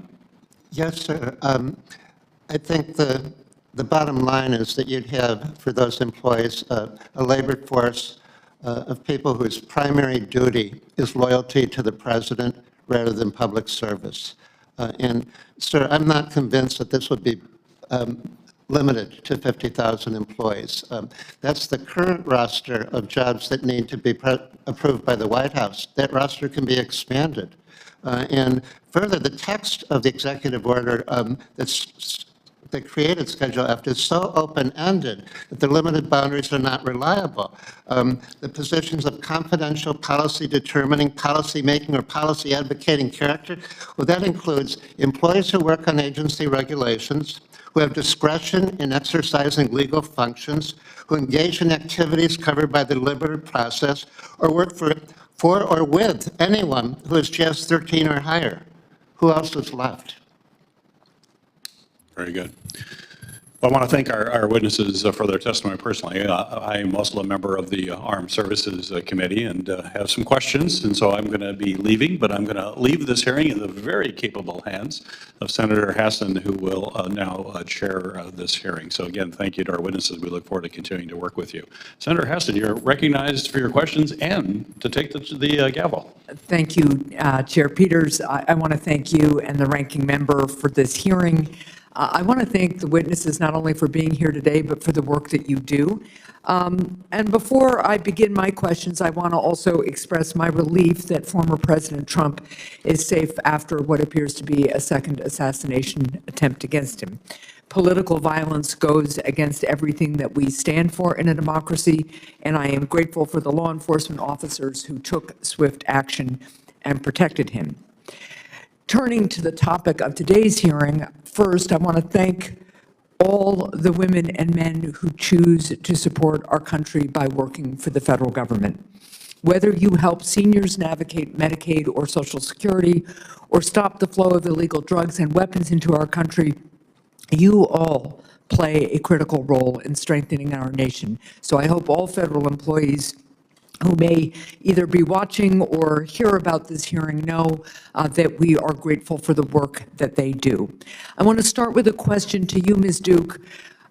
Yes, sir. I think the bottom line is that you'd have, for those employees, a labor force of people whose primary duty is loyalty to the president rather than public service. And, sir, I'm not convinced that this would be limited to 50,000 employees. That's the current roster of jobs that need to be approved by the White House. That roster can be expanded. And further, the text of the executive order that created Schedule F is so open-ended that the limited boundaries are not reliable. The positions of confidential policy determining, policy making, or policy advocating character, well, that includes employees who work on agency regulations, who have discretion in exercising legal functions, who engage in activities covered by the deliberative process, or work for or with anyone who is just 13 or higher. Who else is left? Very good. Well, I want to thank our witnesses for their testimony personally. I am also a member of the Armed Services Committee and have some questions, and so I'm going to be leaving, but I'm going to leave this hearing in the very capable hands of Senator Hassan, who will now chair this hearing. So again, thank you to our witnesses. We look forward to continuing to work with you. Senator Hassan, you're recognized for your questions and to take the gavel. Thank you, Chair Peters. I want to thank you and the ranking member for this hearing. I want to thank the witnesses not only for being here today, but for the work that you do. And before I begin my questions, I want to also express my relief that former President Trump is safe after what appears to be a second assassination attempt against him. Political violence goes against everything that we stand for in a democracy, and I am grateful for the law enforcement officers who took swift action and protected him. Turning to the topic of today's hearing, first, I want to thank all the women and men who choose to support our country by working for the federal government. Whether you help seniors navigate Medicaid or Social Security, or stop the flow of illegal drugs and weapons into our country, you all play a critical role in strengthening our nation. So I hope all federal employees who may either be watching or hear about this hearing know that we are grateful for the work that they do. I want to start with a question to you, Ms. Duke.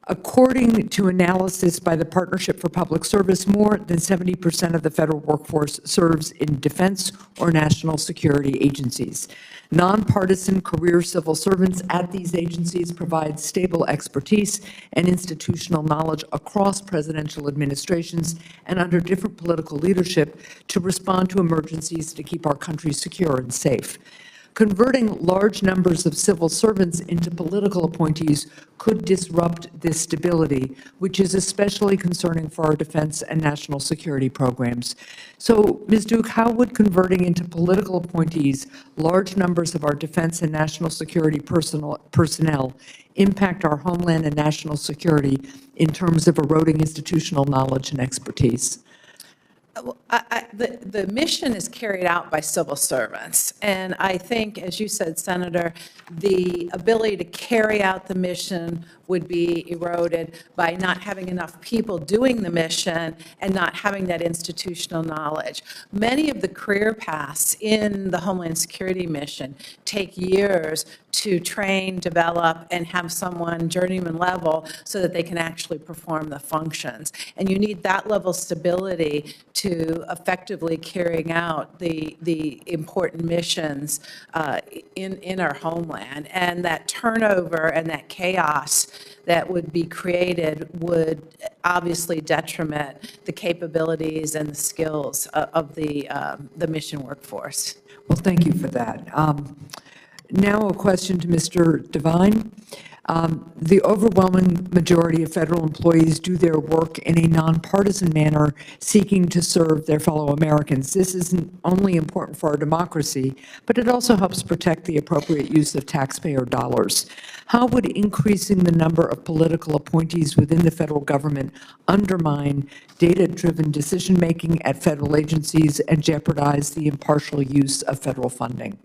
According to analysis by the Partnership for Public Service, more than 70% of the federal workforce serves in defense or national security agencies. Nonpartisan career civil servants at these agencies provide stable expertise and institutional knowledge across presidential administrations and under different political leadership to respond to emergencies to keep our country secure and safe. Converting large numbers of civil servants into political appointees could disrupt this stability, which is especially concerning for our defense and national security programs. So, Ms. Duke, how would converting into political appointees large numbers of our defense and national security personnel impact our homeland and national security in terms of eroding institutional knowledge and expertise? The mission is carried out by civil servants, and I think, as you said, Senator, the ability to carry out the mission would be eroded by not having enough people doing the mission and not having that institutional knowledge. Many of the career paths in the Homeland Security mission take years to train, develop, and have someone journeyman level so that they can actually perform the functions. And you need that level of stability to effectively carrying out the important missions in our homeland. And that turnover and that chaos that would be created would obviously detriment the capabilities and the skills of the mission workforce. Well, thank you for that. Now a question to Mr. Devine. The overwhelming majority of federal employees do their work in a nonpartisan manner, seeking to serve their fellow Americans. This isn't only important for our democracy, but it also helps protect the appropriate use of taxpayer dollars. How would increasing the number of political appointees within the federal government undermine data-driven decision-making at federal agencies and jeopardize the impartial use of federal funding?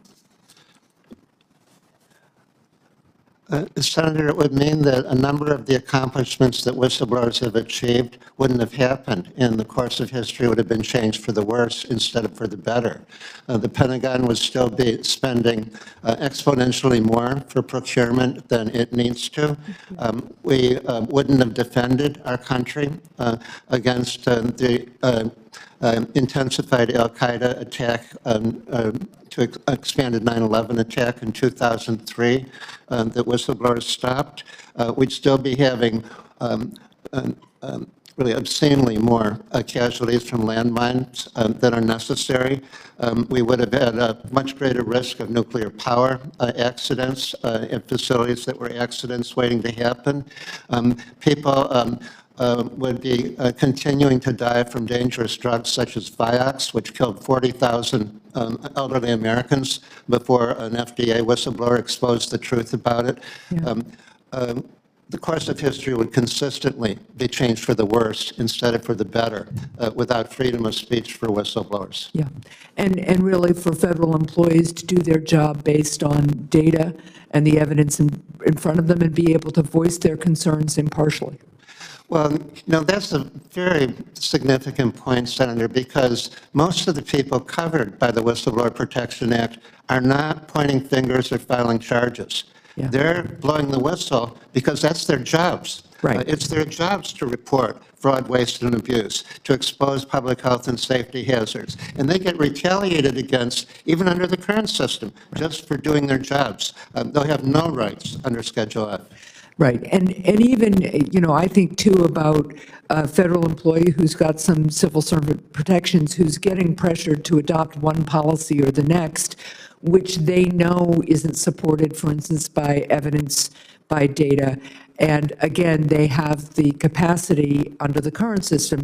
Senator, it would mean that a number of the accomplishments that whistleblowers have achieved wouldn't have happened, and the course of history would have been changed for the worse instead of for the better. The Pentagon would still be spending exponentially more for procurement than it needs to. We wouldn't have defended our country against the intensified al-Qaeda attack to expanded 9/11 attack in 2003 that whistleblowers stopped. We'd still be having really obscenely more casualties from landmines that are necessary. We would have had a much greater risk of nuclear power accidents in facilities that were accidents waiting to happen. People would be continuing to die from dangerous drugs such as Vioxx, which killed 40,000 elderly Americans before an FDA whistleblower exposed the truth about it. Yeah. The course of history would consistently be changed for the worse instead of for the better without freedom of speech for whistleblowers. Yeah, and really for federal employees to do their job based on data and the evidence in front of them and be able to voice their concerns impartially. Well, that's a very significant point, Senator, because most of the people covered by the Whistleblower Protection Act are not pointing fingers or filing charges. Yeah. They're blowing the whistle because that's their jobs. Right. It's their jobs to report fraud, waste, and abuse, to expose public health and safety hazards. And they get retaliated against, even under the current system, just for doing their jobs. They'll have no rights under Schedule F. Right, and even, I think too about a federal employee who's got some civil servant protections, who's getting pressured to adopt one policy or the next, which they know isn't supported, for instance, by evidence, by data. And again, they have the capacity under the current system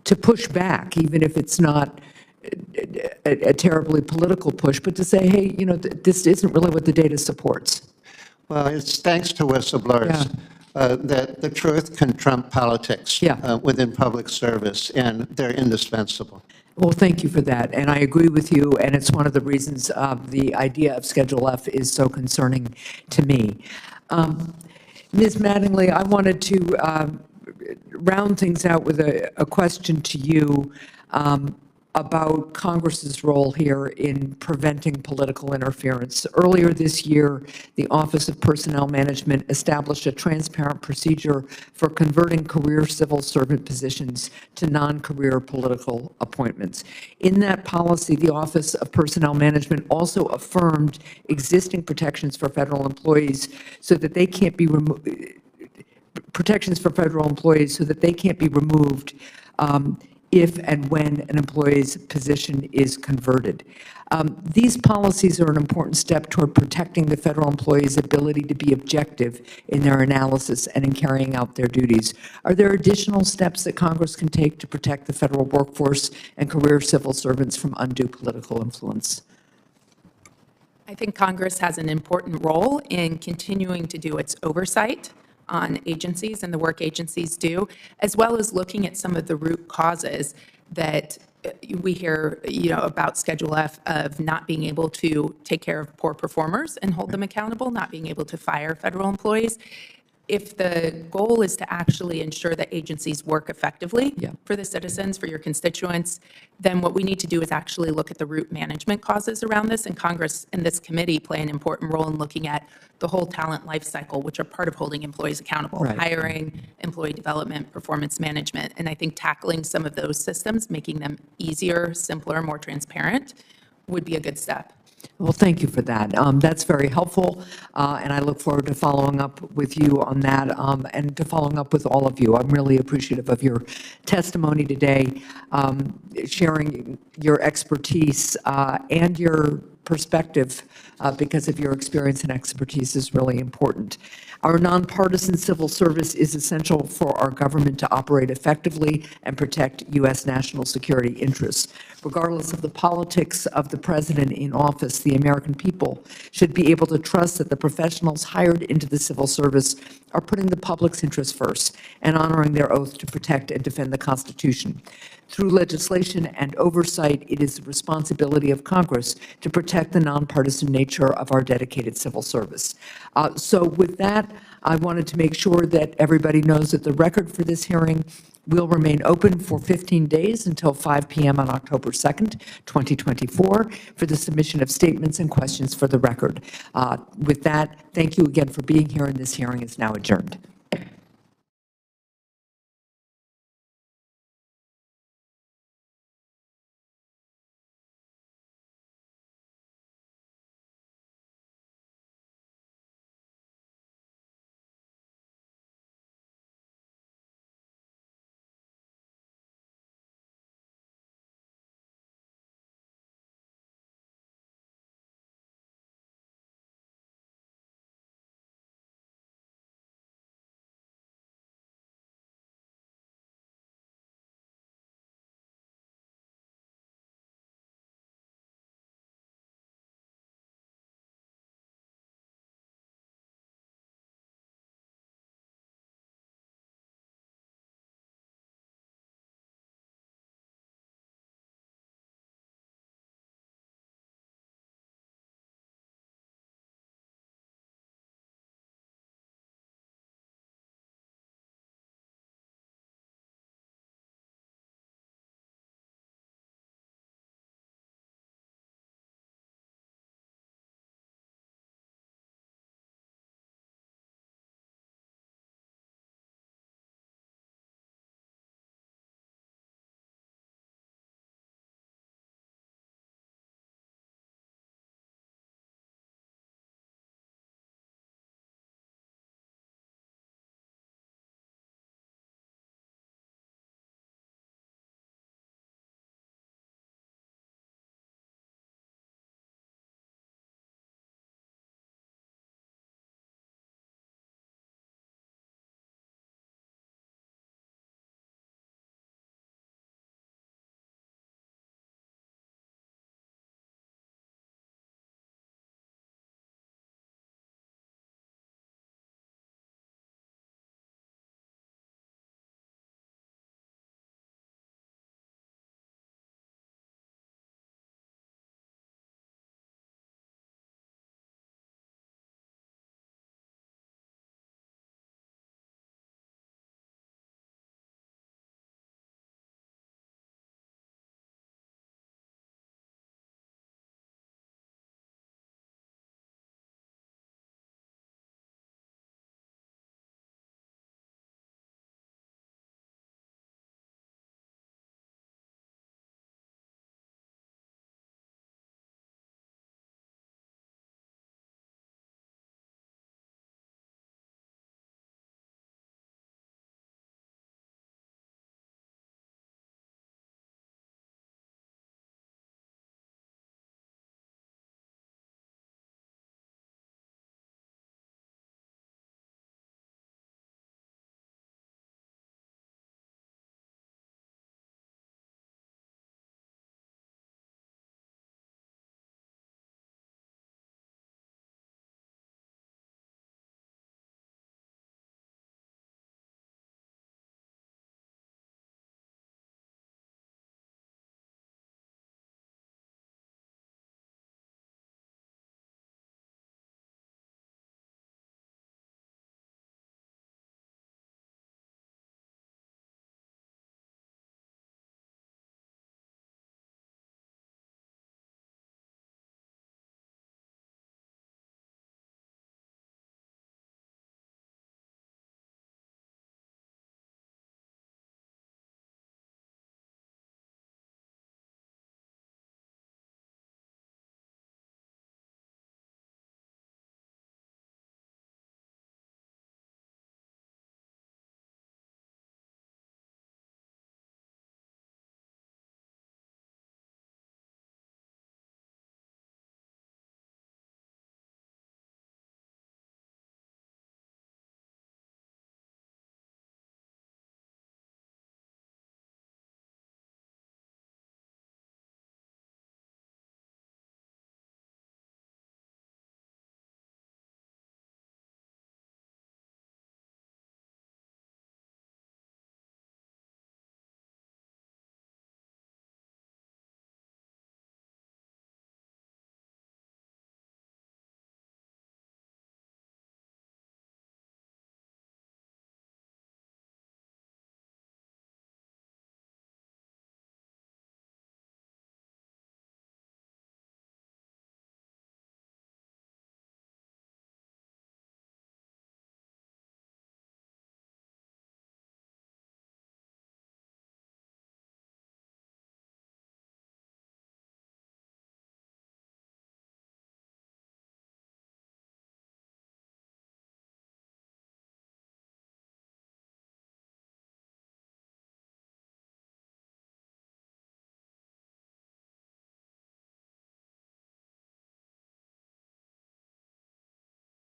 to push back, even if it's not a terribly political push, but to say, hey, this isn't really what the data supports. Well, it's thanks to whistleblowers that the truth can trump politics within public service, and they're indispensable. Well, thank you for that, and I agree with you, and it's one of the reasons the idea of Schedule F is so concerning to me. Ms. Mattingley, I wanted to round things out with a question to you about Congress's role here in preventing political interference. Earlier this year, the Office of Personnel Management established a transparent procedure for converting career civil servant positions to non-career political appointments. In that policy, the Office of Personnel Management also affirmed existing protections for federal employees so that they can't be removed if and when an employee's position is converted. These policies are an important step toward protecting the federal employee's ability to be objective in their analysis and in carrying out their duties. Are there additional steps that Congress can take to protect the federal workforce and career civil servants from undue political influence? I think Congress has an important role in continuing to do its oversight on agencies and the work agencies do, as well as looking at some of the root causes that we hear, about Schedule F of not being able to take care of poor performers and hold them accountable, not being able to fire federal employees. If the goal is to actually ensure that agencies work effectively for the citizens, for your constituents, then what we need to do is actually look at the root management causes around this, and Congress and this committee play an important role in looking at the whole talent life cycle, which are part of holding employees accountable, hiring, employee development, performance management, and I think tackling some of those systems, making them easier, simpler, more transparent, would be a good step. Well, thank you for that. That's very helpful, and I look forward to following up with you on that and to following up with all of you. I'm really appreciative of your testimony today, sharing your expertise and your perspective because of your experience and expertise is really important. Our nonpartisan civil service is essential for our government to operate effectively and protect U.S. national security interests. Regardless of the politics of the president in office, the American people should be able to trust that the professionals hired into the civil service are putting the public's interests first and honoring their oath to protect and defend the Constitution. Through legislation and oversight, it is the responsibility of Congress to protect the nonpartisan nature of our dedicated civil service. So with that, I wanted to make sure that everybody knows that the record for this hearing will remain open for 15 days until 5 p.m. on October 2nd, 2024, for the submission of statements and questions for the record. With that, thank you again for being here, and this hearing is now adjourned.